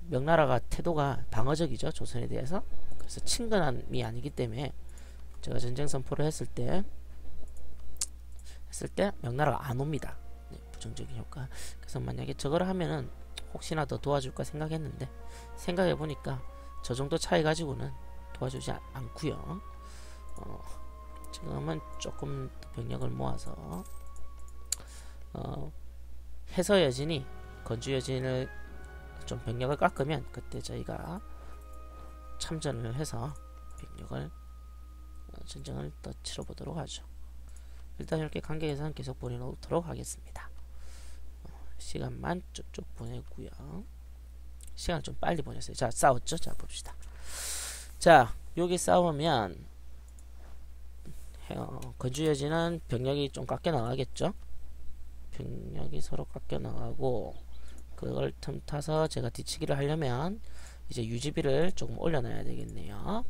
명나라가 태도가 방어적이죠. 조선에 대해서. 그래서 친근함이 아니기 때문에 제가 전쟁 선포를 했을 때 명나라가 안 옵니다. 부정적인 효과. 그래서 만약에 저걸 하면은 혹시나 더 도와줄까 생각했는데 생각해보니까 저 정도 차이 가지고는 도와주지 않고요. 지금은 조금 병력을 모아서 해서 여진이 건주 여진을 좀 병력을 깎으면 그때 저희가 참전을 해서 병력을 전쟁을 더 치러보도록 하죠. 일단 이렇게 관계 예산 계속 보내놓도록 하겠습니다. 시간만 쭉쭉 보내고요. 시간 좀 빨리 보냈어요. 자, 싸웠죠? 자, 봅시다. 자, 여기 싸우면 건주 여진은 병력이 좀 깎여 나가겠죠? 병력이 서로 깎여 나가고 그걸 틈타서 제가 뒤치기를 하려면 이제 유지비를 조금 올려놔야 되겠네요.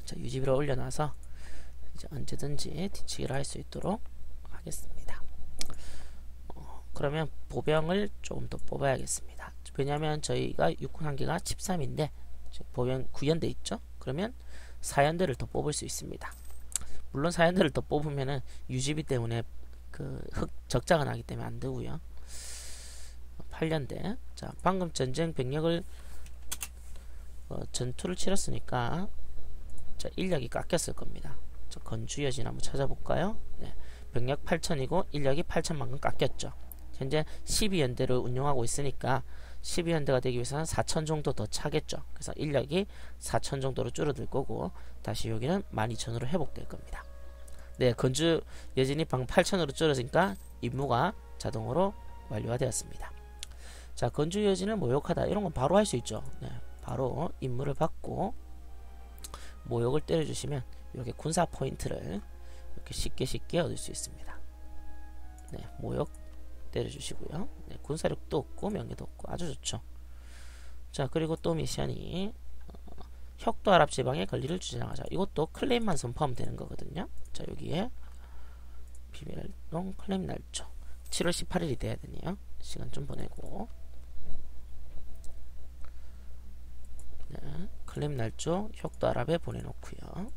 자, 유지비를 올려놔서 이제 언제든지 뒤치기를 할 수 있도록 하겠습니다. 그러면 보병을 조금 더 뽑아야겠습니다. 왜냐하면 저희가 육군 한계가 13인데 보병 9연대 있죠? 그러면 4연대를 더 뽑을 수 있습니다. 물론 4연대를 더 뽑으면은 유지비 때문에 그 적자가 나기 때문에 안 되고요. 8연대. 자, 방금 전쟁 병력을 전투를 치렀으니까 자, 인력이 깎였을 겁니다. 자, 건주여진 한번 찾아볼까요? 네, 병력 8,000이고 인력이 8,000만큼 깎였죠. 현재 12연대를 운용하고 있으니까 12연대가 되기 위해서는 4,000 정도 더 차겠죠. 그래서 인력이 4,000 정도로 줄어들 거고 다시 여기는 12,000으로 회복될 겁니다. 네, 건주 여진이 방금 8,000으로 줄어지니까 임무가 자동으로 완료가 되었습니다. 자, 건주 여진을 모욕하다 이런 건 바로 할 수 있죠. 네, 바로 임무를 받고 모욕을 때려주시면 이렇게 군사 포인트를 이렇게 쉽게 얻을 수 있습니다. 네, 모욕 때려주시고요. 네, 군사력도 없고 명예도 없고 아주 좋죠. 자, 그리고 또 미션이 혁도 아랍 지방의 권리를 주장하자. 이것도 클레임만 선포하면 되는 거거든요. 자, 여기에 비밀활동 클레임 날조 7월 18일이 돼야 되네요. 시간 좀 보내고 네, 클레임 날조 혁도 아랍에 보내놓고요.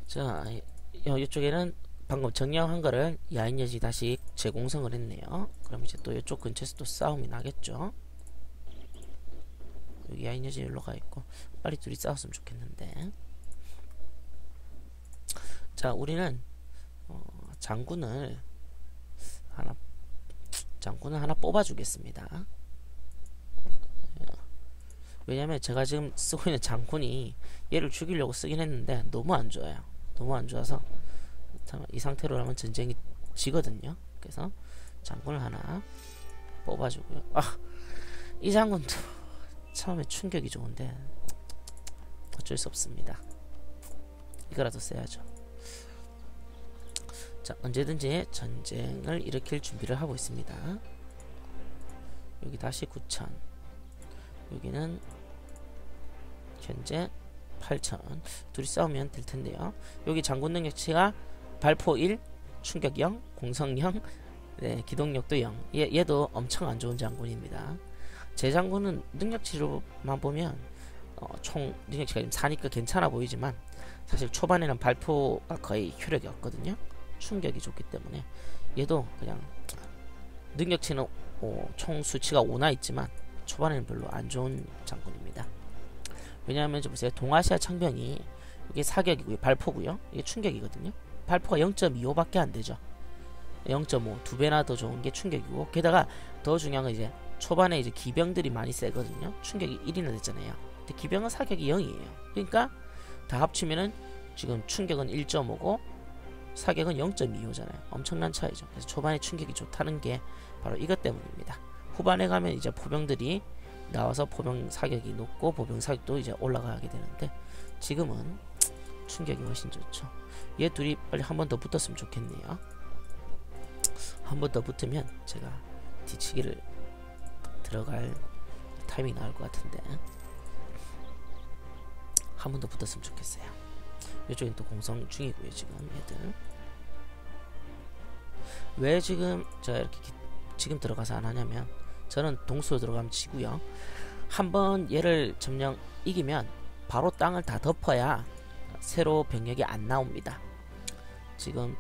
자, 이쪽에는 방금 정리한 거를 야인여지 다시 재공성을 했네요. 그럼 이제 또 이쪽 근처에서 또 싸움이 나겠죠. 여기 야인여지 일로 가 있고 빨리 둘이 싸웠으면 좋겠는데. 자, 우리는 장군을 하나 뽑아주겠습니다. 왜냐면 제가 지금 쓰고 있는 장군이 얘를 죽이려고 쓰긴 했는데 너무 안 좋아요. 너무 안 좋아서 이 상태로 하면 전쟁이 지거든요. 그래서 장군을 하나 뽑아주고요. 이 장군도 처음에 충격이 좋은데 어쩔 수 없습니다. 이거라도 써야죠. 자, 언제든지 전쟁을 일으킬 준비를 하고 있습니다. 여기 다시 9,000. 여기는 현재 8,000. 둘이 싸우면 될 텐데요. 여기 장군 능력치가 발포 1, 충격 0, 공성 0, 네, 기동력도 0. 얘도 엄청 안 좋은 장군입니다. 제 장군은 능력치로만 보면 총 능력치가 지금 4니까 괜찮아 보이지만 사실 초반에는 발포가 거의 효력이 없거든요. 충격이 좋기 때문에 얘도 그냥 능력치는 총 수치가 5나 있지만 초반에는 별로 안 좋은 장군입니다. 왜냐하면 좀 보세요. 동아시아 창병이 이게 사격이고요, 발포고요, 이게 충격이거든요. 발포가 0.25밖에 안 되죠. 0.5, 두 배나 더 좋은 게 충격이고, 게다가 더 중요한 건 이제 초반에 이제 기병들이 많이 세거든요. 충격이 1이나 됐잖아요. 근데 기병은 사격이 0이에요. 그러니까 다 합치면은 지금 충격은 1.5고 사격은 0.25잖아요. 엄청난 차이죠. 그래서 초반에 충격이 좋다는 게 바로 이것 때문입니다. 후반에 가면 이제 포병들이 나와서 포병 사격이 높고 포병 사격도 이제 올라가게 되는데 지금은 충격이 훨씬 좋죠. 얘 둘이 빨리 한 번 더 붙었으면 좋겠네요. 한 번 더 붙으면 제가 뒤치기를 들어갈 타이밍이 나올 것 같은데 한 번 더 붙었으면 좋겠어요. 이쪽엔 또 공성 중이고요. 지금 얘들 왜 지금 제가 이렇게 지금 들어가서 안 하냐면 저는 동수로 들어가면 지고요. 한번 얘를 점령 이기면 바로 땅을 다 덮어야 새로 병력이 안 나옵니다. 지금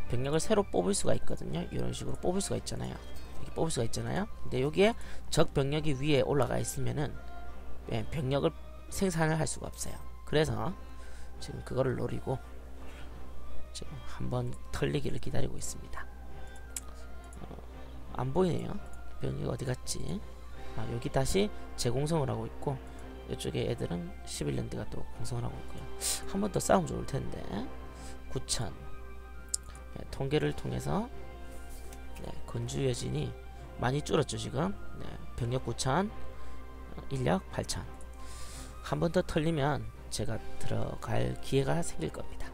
병력을 새로 뽑을 수가 있거든요. 이런 식으로 뽑을 수가 있잖아요. 이렇게 뽑을 수가 있잖아요. 근데 여기에 적 병력이 위에 올라가 있으면은 병력을 생산을 할 수가 없어요. 그래서 지금 그거를 노리고 지금 한번 털리기를 기다리고 있습니다. 안 보이네요. 병력이 어디 갔지? 여기 다시 재공성을 하고 있고 이쪽에 애들은 11년대가 또 공성을 하고 있고요. 한 번 더 싸우면 좋을 텐데 9,000 통계를 통해서 건주 여진이 많이 줄었죠. 지금 병력 9,000 인력 8,000 한 번 더 털리면 제가 들어갈 기회가 생길 겁니다.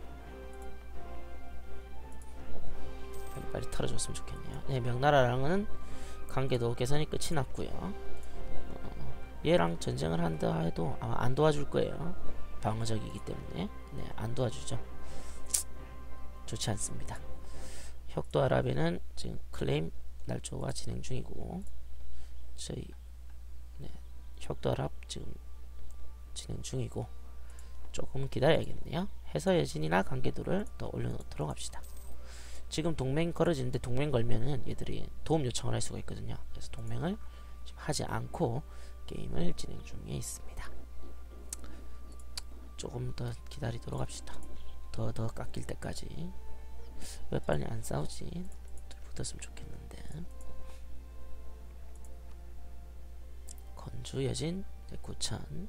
빨리 털어줬으면 좋겠네요. 명나라랑은 관계도 개선이 끝이 났고요. 얘랑 전쟁을 한다 해도 아마 안 도와줄 거예요. 방어적이기 때문에 안 도와주죠. 좋지 않습니다. 혁도 아랍에는 지금 클레임 날조가 진행 중이고, 저희 혁도 아랍 지금 진행 중이고, 조금 기다려야겠네요. 해서 여진이나 관계도를 더 올려놓도록 합시다. 지금 동맹 걸어지는데 동맹 걸면은 얘들이 도움 요청을 할 수가 있거든요. 그래서 동맹을 지금 하지 않고 게임을 진행 중에 있습니다. 조금 더 기다리도록 합시다. 더 깎일 때까지. 왜 빨리 안 싸우지? 붙었으면 좋겠는데. 건주 여진 9,000.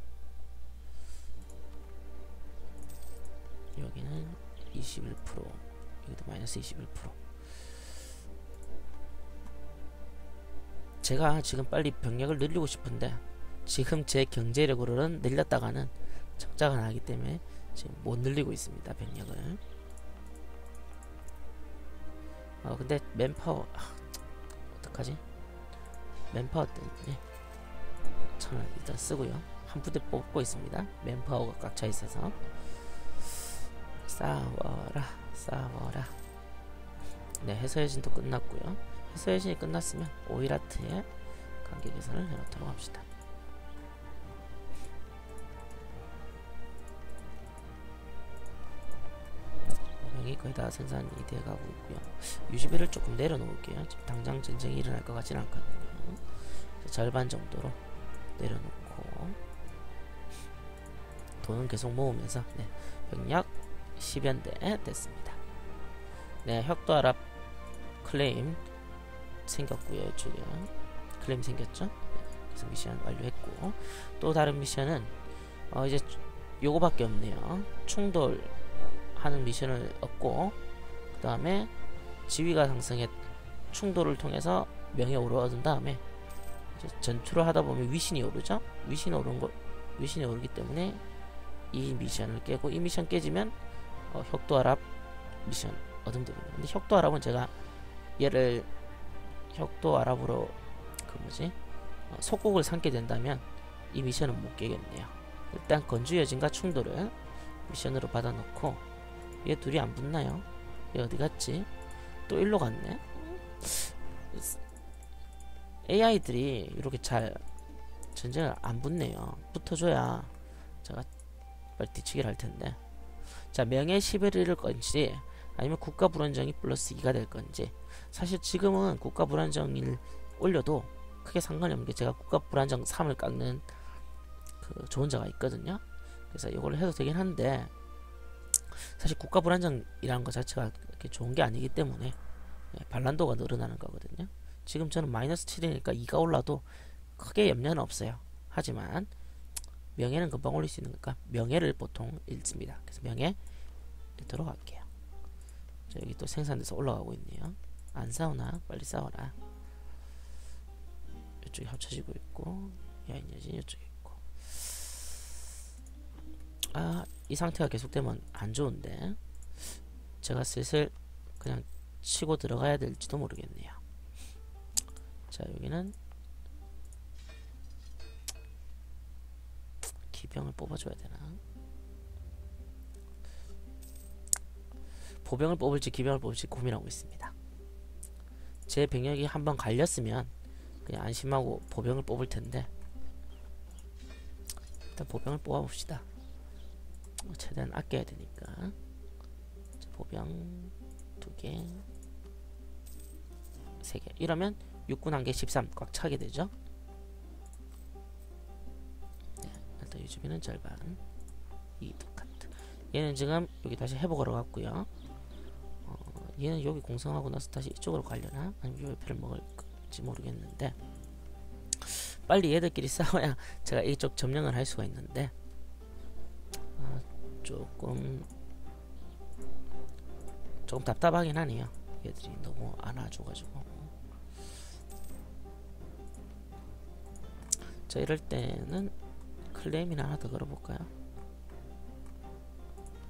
여기는 21%, 여기도 마이너스 21%. 제가 지금 빨리 병력을 늘리고 싶은데 지금 제 경제력으로는 늘렸다가는 적자가 나기 때문에 지금 못 늘리고 있습니다, 병력을. 근데 맨파워 어떡하지? 맨파워 때문에 1,000원 일단 쓰고요. 한 부대 뽑고 있습니다. 맨파워가 꽉 차 있어서. 싸워라. 네, 해서여진도 끝났고요. 해서여진이 끝났으면 오이라트에 관계 개선을 해놓도록 합시다. 병이 거의 다 생산이 돼가고 있고요. 유지비를 조금 내려놓을게요. 지금 당장 전쟁이 일어날 것 같지는 않거든요. 절반 정도로 내려놓고 돈은 계속 모으면서 병력 10연대 됐습니다. 네, 혁도 아랍 클레임 생겼고요. 이쪽에 클레임 생겼죠. 그래서 미션 완료했고, 또 다른 미션은 이제 요거밖에 없네요. 충돌하는 미션을 얻고, 그 다음에 지위가 상승해 충돌을 통해서 명예 오를 얻은 다음에 이제 전투를 하다 보면 위신이 오르죠. 위신이 오르기 때문에 이 미션을 깨고, 이 미션 깨지면 혁도 아랍 미션 얻으면 됩니다. 근데 혁도 아랍은 제가 얘를 혁도 아랍으로 속국을 삼게 된다면 이 미션은 못 깨겠네요. 일단 건주 여진과 충돌을 미션으로 받아놓고, 얘 둘이 안 붙나요? 얘 어디 갔지? 또 일로 갔네? AI들이 이렇게 잘 전쟁을 안 붙네요. 붙어줘야 제가 빨리 뒤치기를 할 텐데. 자, 명예 11을 건지 아니면 국가 불안정이 플러스 2가 될 건지. 사실 지금은 국가 불안정을 올려도 크게 상관이 없는 게, 제가 국가 불안정 3을 깎는 그 조언자가 있거든요. 그래서 이걸 해도 되긴 한데, 사실 국가 불안정이라는 것 자체가 그렇게 좋은 게 아니기 때문에 반란도가 늘어나는 거거든요. 지금 저는 마이너스 7이니까 2가 올라도 크게 염려는 없어요. 하지만 명예는 금방 올릴 수 있는 거니까 명예를 보통 읽습니다. 그래서 명예 읽도록 할게요. 자, 여기 또 생산돼서 올라가고 있네요. 안 싸우나? 빨리 싸워라. 이쪽에 합쳐지고 있고, 야인여진 이쪽에 있고. 이 상태가 계속되면 안 좋은데, 제가 슬슬 그냥 치고 들어가야 될지도 모르겠네요. 자, 여기는 기병을 뽑아줘야 되나? 보병을 뽑을지 기병을 뽑을지 고민하고 있습니다. 제 병력이 한번 갈렸으면 그냥 안심하고 보병을 뽑을 텐데, 일단 보병을 뽑아봅시다. 최대한 아껴야 되니까. 자, 보병 2개, 3개. 이러면 육군 1개 13 꽉 차게 되죠. 네, 일단 유지비는 절반. 이두카트. 얘는 지금 여기 다시 회복하러 갔고요. 얘는 여기 공성하고 나서 다시 이쪽으로 가려나? 아니면 요 옆에를 먹을지 모르겠는데, 빨리 얘들끼리 싸워야 제가 이쪽 점령을 할 수가 있는데, 조금 답답하긴 하네요. 얘들이 너무 안 와줘가지고. 자, 이럴 때는 클레임이나 하나 더 걸어볼까요?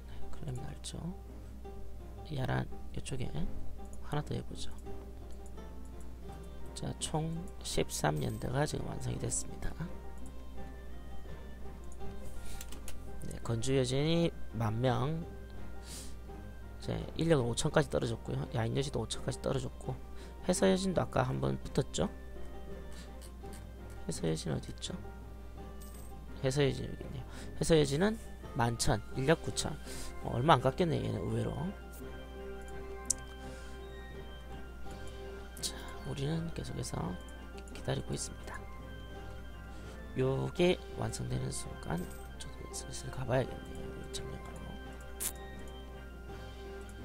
네, 클레임 날죠. 야란 이쪽에 하나 더 해보죠. 자, 총 13연대가 지금 완성이 됐습니다. 네, 건주 여진이 10,000명 이제 인력은 5천까지 떨어졌고요. 야인여지도 5천까지 떨어졌고, 해서여진도 아까 한번 붙었죠. 해서여진 어디있죠? 해서여진 여기 있네요. 해서여진은 11,000, 인력 9,000. 얼마 안 깎였네 얘는 의외로. 자, 우리는 계속해서 기다리고 있습니다. 요게 완성되는 순간 저도 슬슬 가봐야겠네요. 점령으로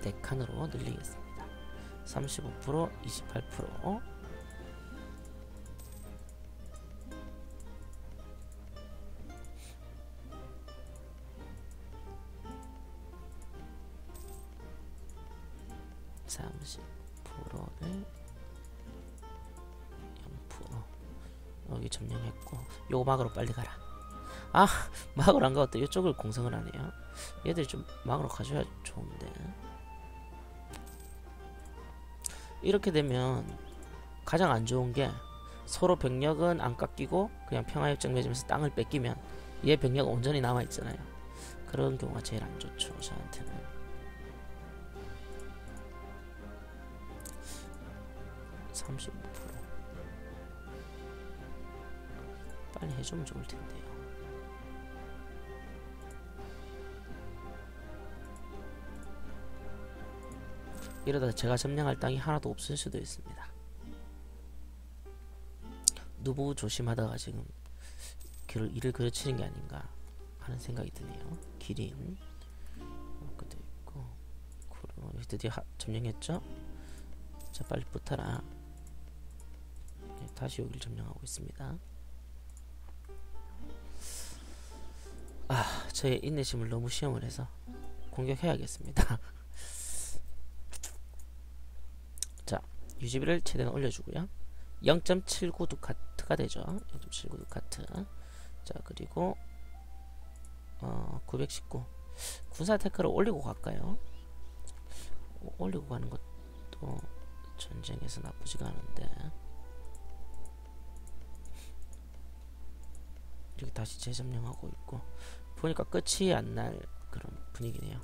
네 칸으로 늘리겠습니다. 35%, 28%. %를 0%. 여기 점령했고, 요 막으로 빨리 가라. 아, 막으로 안 가고 또 이쪽을 공성을 하네요. 얘들이 좀 막으로 가줘야 좋은데. 이렇게 되면 가장 안 좋은 게 서로 병력은 안 깎이고 그냥 평화협정 맺으면서 땅을 뺏기면 얘 병력은 온전히 남아있잖아요. 그런 경우가 제일 안 좋죠, 저한테는. 35%. 빨리 해주면 좋을 텐데요. 이러다 제가 점령할 땅이 하나도 없을 수도 있습니다. 누구 조심하다가 지금 일을 그르치는 게 아닌가 하는 생각이 드네요. 기린 이렇게도 있고, 여기 드디어 점령했죠? 자, 빨리 붙어라. 다시 여기를 점령하고 있습니다. 아, 저의 인내심을 너무 시험을 해서 공격해야겠습니다. 자, 유지비를 최대한 올려주고요. 0.79 두카트가 되죠. 0.79 두카트. 자, 그리고 919 군사 테크를 올리고 갈까요? 올리고 가는 것도 전쟁에서 나쁘지가 않은데. 이렇게 다시 재점령하고 있고, 보니까 끝이 안 날 그런 분위기네요.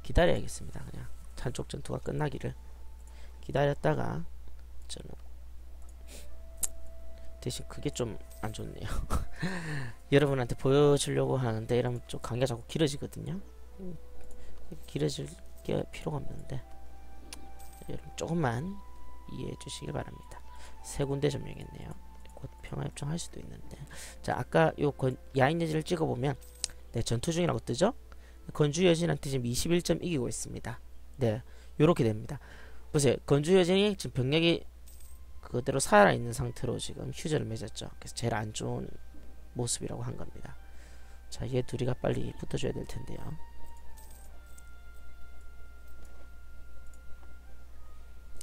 기다려야겠습니다. 그냥 한쪽 전투가 끝나기를 기다렸다가 저는 대신 그게 좀 안 좋네요. 여러분한테 보여주려고 하는데 이러면 좀 관계가 자꾸 길어지거든요. 길어질 게 필요가 없는데 여러분 조금만 이해해 주시길 바랍니다. 세 군데 점령했네요. 곧 평화협정 할 수도 있는데. 자, 아까 요 야인여지를 찍어보면 네, 전투 중이라고 뜨죠? 건주여진한테 지금 21점 이기고 있습니다. 네, 요렇게 됩니다. 보세요. 건주여진이 지금 병력이 그대로 살아있는 상태로 지금 휴전을 맺었죠. 그래서 제일 안 좋은 모습이라고 한 겁니다. 자, 얘 둘이가 빨리 붙어줘야 될 텐데요.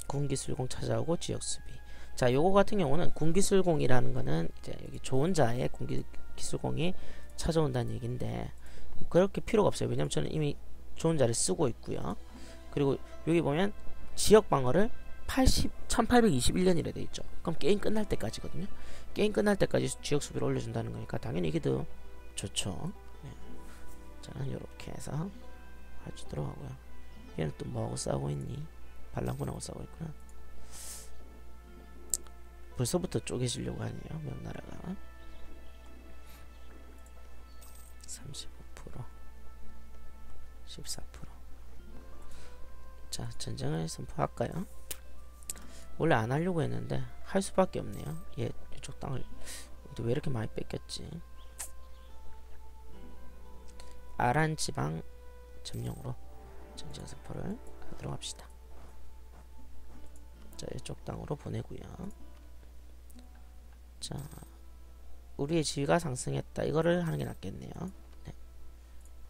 군기술공 찾아오고 지역수비. 자, 요거 같은 경우는 군기술공이라는 거는 이제 여기 좋은 자의 군기술공이 찾아온다는 얘기인데 그렇게 필요가 없어요. 왜냐면 저는 이미 좋은 자를 쓰고 있고요. 그리고 여기 보면 지역 방어를 1821년이라 돼 있죠. 그럼 게임 끝날 때까지거든요. 게임 끝날 때까지 지역 수비를 올려준다는 거니까 당연히 이게 더 좋죠. 네. 자, 이렇게 해서 해주도록 하고요. 얘는 또 뭐하고 싸우고 있니? 반란군하고 싸우고 있구나. 벌써부터 쪼개지려고 하네요. 명나라가 35%, 14%. 자, 전쟁을 선포할까요? 원래 안 하려고 했는데 할 수밖에 없네요. 얘 이쪽 땅을 왜 이렇게 많이 뺏겼지? 아란 지방 점령으로 전쟁 선포를 하도록 합시다. 자, 이쪽 땅으로 보내고요. 자, 우리의 지위가 상승했다. 이거를 하는 게 낫겠네요. 네.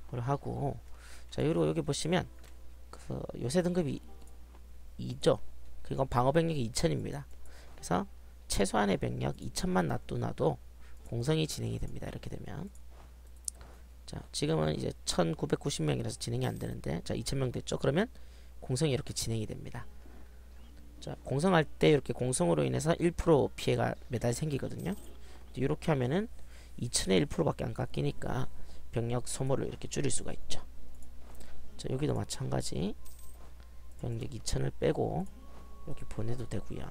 그걸 하고, 자, 그리고 여기 보시면 그 요새 등급이 2죠. 그리고 방어 병력이 2000입니다. 그래서 최소한의 병력 2000만 놔둬놔도 공성이 진행이 됩니다. 이렇게 되면, 자, 지금은 이제 1990명이라서 진행이 안 되는데, 자, 2000명 됐죠. 그러면 공성이 이렇게 진행이 됩니다. 자, 공성할 때 이렇게 공성으로 인해서 1% 피해가 매달 생기거든요. 이렇게 하면은 2000에 1%밖에 안 깎이니까 병력 소모를 이렇게 줄일 수가 있죠. 자, 여기도 마찬가지 병력 2000을 빼고 이렇게 보내도 되고요.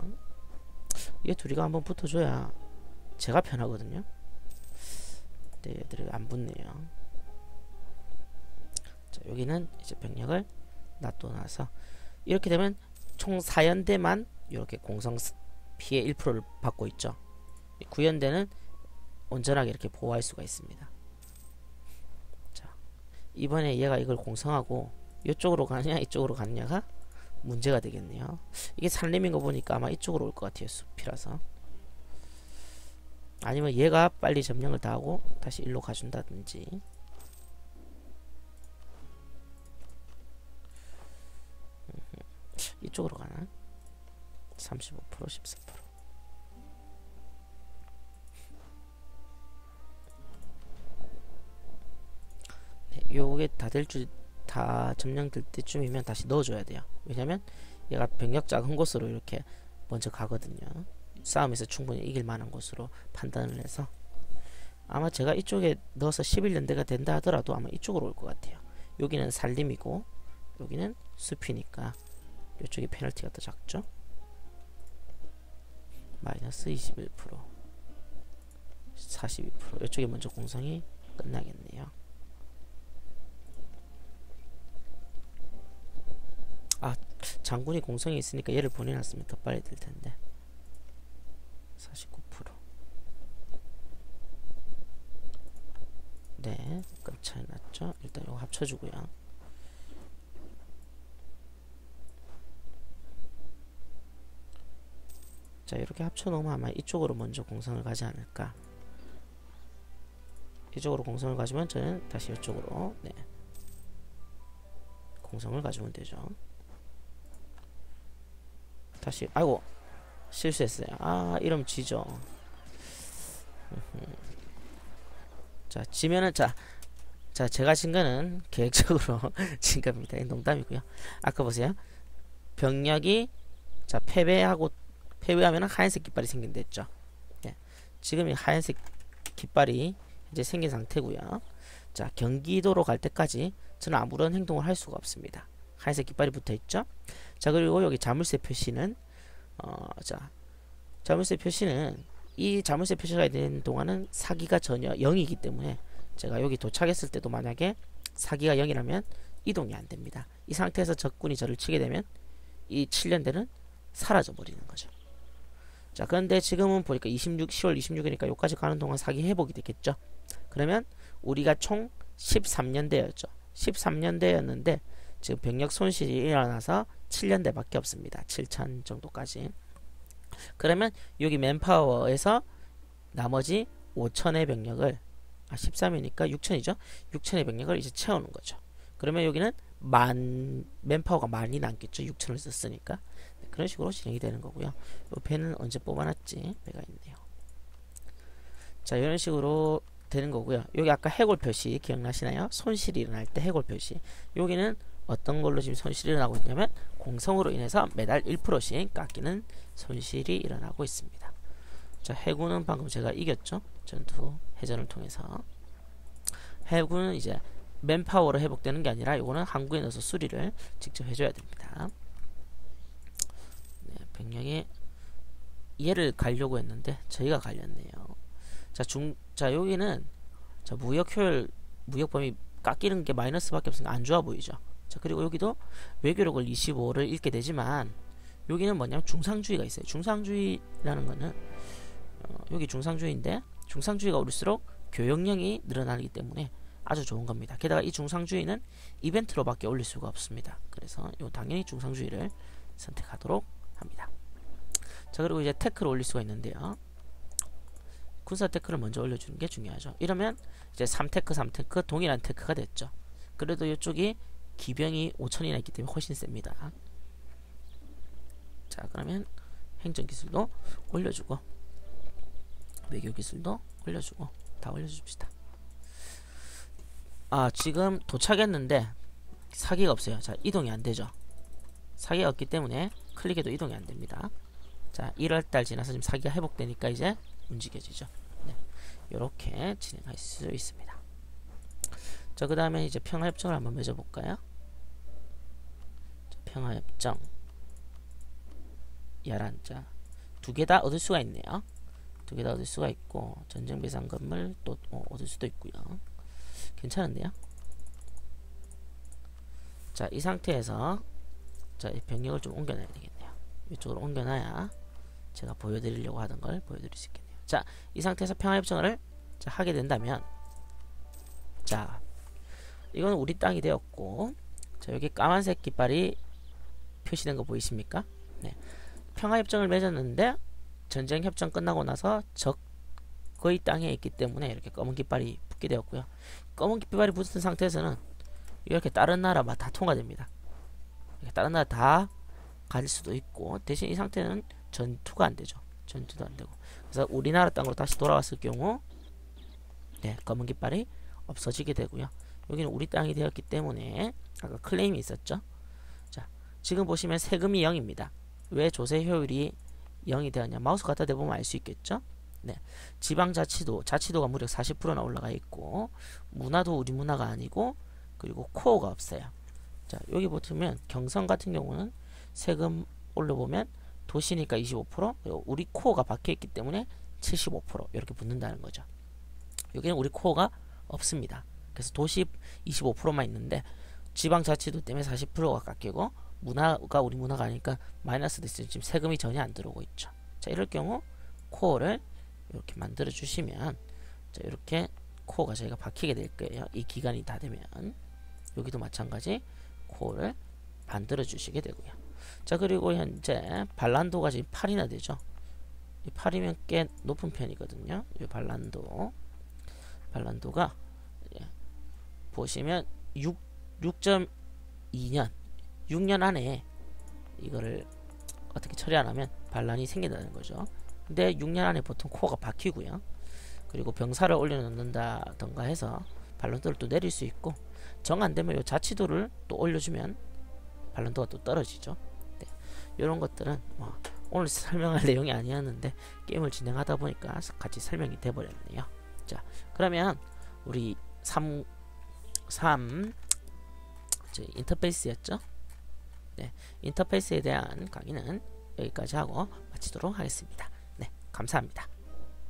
얘 둘이가 한번 붙어줘야 제가 편하거든요. 근데 얘들이 안 붙네요. 자, 여기는 이제 병력을 놔둬놔서 이렇게 되면 총 4연대만 이렇게 공성 피해 1%를 받고 있죠. 9연대는 온전하게 이렇게 보호할 수가 있습니다. 자, 이번에 얘가 이걸 공성하고 이쪽으로 가느냐 이쪽으로 가느냐가 문제가 되겠네요. 이게 산림인 거 보니까 아마 이쪽으로 올 것 같아요. 숲이라서. 아니면 얘가 빨리 점령을 다 하고 다시 일로 가준다든지. 이쪽으로 가나? 35% 14%. 네, 요게 다 점령될 때쯤이면 다시 넣어줘야 돼요. 왜냐면 얘가 병력 작은 곳으로 이렇게 먼저 가거든요. 싸움에서 충분히 이길 만한 곳으로 판단을 해서 아마 제가 이쪽에 넣어서 11연대가 된다 하더라도 아마 이쪽으로 올 것 같아요. 여기는 산림이고 여기는 숲이니까 이쪽에 페널티가 더 작죠. 마이너스 21% 42% 이쪽에 먼저 공성이 끝나겠네요. 아, 장군이 공성이 있으니까 얘를 보내놨으면 더 빨리 될 텐데. 49%. 네, 끔 차이 났죠. 일단 이거 합쳐주고요. 자, 이렇게 합쳐놓으면 아마 이쪽으로 먼저 공성을 가지 않을까. 이쪽으로 공성을 가지면 저는 다시 이쪽으로 네, 공성을 가지면 되죠. 다시 아이고 실수했어요. 아, 이러면 지죠. 자, 지면은 자 제가 진 거는 계획적으로 진 겁니다. 농담이고요. 아까 보세요. 병력이 자 패배하면은 하얀색 깃발이 생긴다 했죠. 네. 지금 이 하얀색 깃발이 이제 생긴 상태고요. 자, 경기도로 갈 때까지 저는 아무런 행동을 할 수가 없습니다. 하얀색 깃발이 붙어 있죠. 자, 그리고 여기 자물쇠 표시는 자, 자물쇠 표시는 이 자물쇠 표시가 되는 동안은 사기가 전혀 0이기 때문에 제가 여기 도착했을 때도 만약에 사기가 0이라면 이동이 안 됩니다. 이 상태에서 적군이 저를 치게 되면 이 7연대는 사라져 버리는 거죠. 자, 그런데 지금은 보니까 10월 26일이니까 여기까지 가는 동안 사기 회복이 되겠죠. 그러면 우리가 총 13년대였죠. 13년대였는데 지금 병력 손실이 일어나서 7년대밖에 없습니다. 7천 정도까지. 그러면 여기 맨파워에서 나머지 5천의 병력을 13이니까 6천이죠. 6천의 병력을 이제 채우는 거죠. 그러면 여기는 맨파워가 많이 남겠죠. 6천을 썼으니까. 네, 그런 식으로 진행이 되는 거고요. 이 배는 언제 뽑아놨지? 배가 있네요. 자, 이런 식으로 되는 거고요. 여기 아까 해골 표시 기억나시나요? 손실이 일어날 때 해골 표시. 여기는 어떤 걸로 지금 손실이 일어나고 있냐면 공성으로 인해서 매달 1%씩 깎이는 손실이 일어나고 있습니다. 자, 해군은 방금 제가 이겼죠. 전투 해전을 통해서. 해군은 이제 맨파워로 회복되는 게 아니라 이거는 항구에 넣어서 수리를 직접 해줘야 됩니다. 네, 병력이 얘를 가려고 했는데 저희가 갈렸네요. 자, 여기는 자, 무역 효율, 무역 범위 깎이는 게 마이너스밖에 없으니까 안 좋아 보이죠. 자, 그리고 여기도 외교력을 25를 잃게 되지만 여기는 뭐냐면 중상주의가 있어요. 중상주의라는 거는 여기 중상주의인데 중상주의가 오를수록 교역량이 늘어나기 때문에 아주 좋은 겁니다. 게다가 이 중상주의는 이벤트로밖에 올릴 수가 없습니다. 그래서 당연히 중상주의를 선택하도록 합니다. 자, 그리고 이제 테크를 올릴 수가 있는데요. 군사 테크를 먼저 올려주는 게 중요하죠. 이러면 이제 3테크 동일한 테크가 됐죠. 그래도 이쪽이 기병이 5천이나 있기 때문에 훨씬 셉니다. 자, 그러면 행정기술도 올려주고 외교기술도 올려주고 다 올려줍시다. 아, 지금 도착했는데 사기가 없어요. 자, 이동이 안되죠. 사기가 없기 때문에 클릭해도 이동이 안됩니다. 자, 1월달 지나서 지금 사기가 회복되니까 이제 움직여지죠. 네, 이렇게 진행할 수 있습니다. 자, 그 다음에 이제 평화협정을 한번 맺어볼까요? 평화협정, 야란자 두 개 다 얻을 수가 있네요. 두 개 다 얻을 수가 있고 전쟁배상금을 또 얻을 수도 있고요. 괜찮은데요? 자, 이 상태에서 자, 이 병력을 좀 옮겨놔야 되겠네요. 이쪽으로 옮겨놔야 제가 보여드리려고 하던 걸 보여드릴 수 있겠네요. 자, 이 상태에서 평화협정을 자, 하게 된다면 자, 이건 우리 땅이 되었고 자, 여기 까만색 깃발이 표시된 거 보이십니까? 네. 평화협정을 맺었는데 전쟁협정 끝나고 나서 적의 땅에 있기 때문에 이렇게 검은 깃발이 붙게 되었고요. 검은 깃발이 붙은 상태에서는 이렇게 다른 나라만 다 통과됩니다. 이렇게 다른 나라 다 가질 수도 있고 대신 이 상태는 전투가 안 되죠. 전투도 안 되고. 그래서 우리나라 땅으로 다시 돌아왔을 경우 네, 검은 깃발이 없어지게 되고요. 여기는 우리 땅이 되었기 때문에 아까 클레임이 있었죠. 자, 지금 보시면 세금이 0입니다. 왜 조세 효율이 0이 되었냐? 마우스 갖다 대보면 알 수 있겠죠. 네, 자치도가 무려 40%나 올라가 있고 문화도 우리 문화가 아니고 그리고 코어가 없어요. 자, 여기 보시면 경성 같은 경우는 세금 올려보면 도시니까 25%, 그리고 우리 코어가 박혀있기 때문에 75% 이렇게 붙는다는 거죠. 여기는 우리 코어가 없습니다. 그래서 도시 25%만 있는데 지방자치도 때문에 40%가 깎이고 문화가 우리 문화가 아니니까 마이너스 됐을 때 지금 세금이 전혀 안 들어오고 있죠. 자, 이럴 경우 코어를 이렇게 만들어 주시면 자, 이렇게 코어가 저희가 박히게 될 거예요. 이 기간이 다 되면 여기도 마찬가지 코어를 만들어 주시게 되고요. 자, 그리고 현재 반란도가 지금 8이나 되죠. 이 8이면 꽤 높은 편이거든요. 이 반란도가 보시면 6.2년 6년 안에 이거를 어떻게 처리 안 하면 반란이 생긴다는 거죠. 근데 6년 안에 보통 코어가 박히고요. 그리고 병사를 올려놓는다던가 해서 반란도를 또 내릴 수 있고 정 안되면 요 자치도를 또 올려주면 반란도가 또 떨어지죠. 네. 이런 것들은 뭐 오늘 설명할 내용이 아니었는데 게임을 진행하다 보니까 같이 설명이 돼버렸네요. 자, 그러면 우리 3 인터페이스였죠? 네, 인터페이스에 대한 강의는 여기까지 하고 마치도록 하겠습니다. 네, 감사합니다.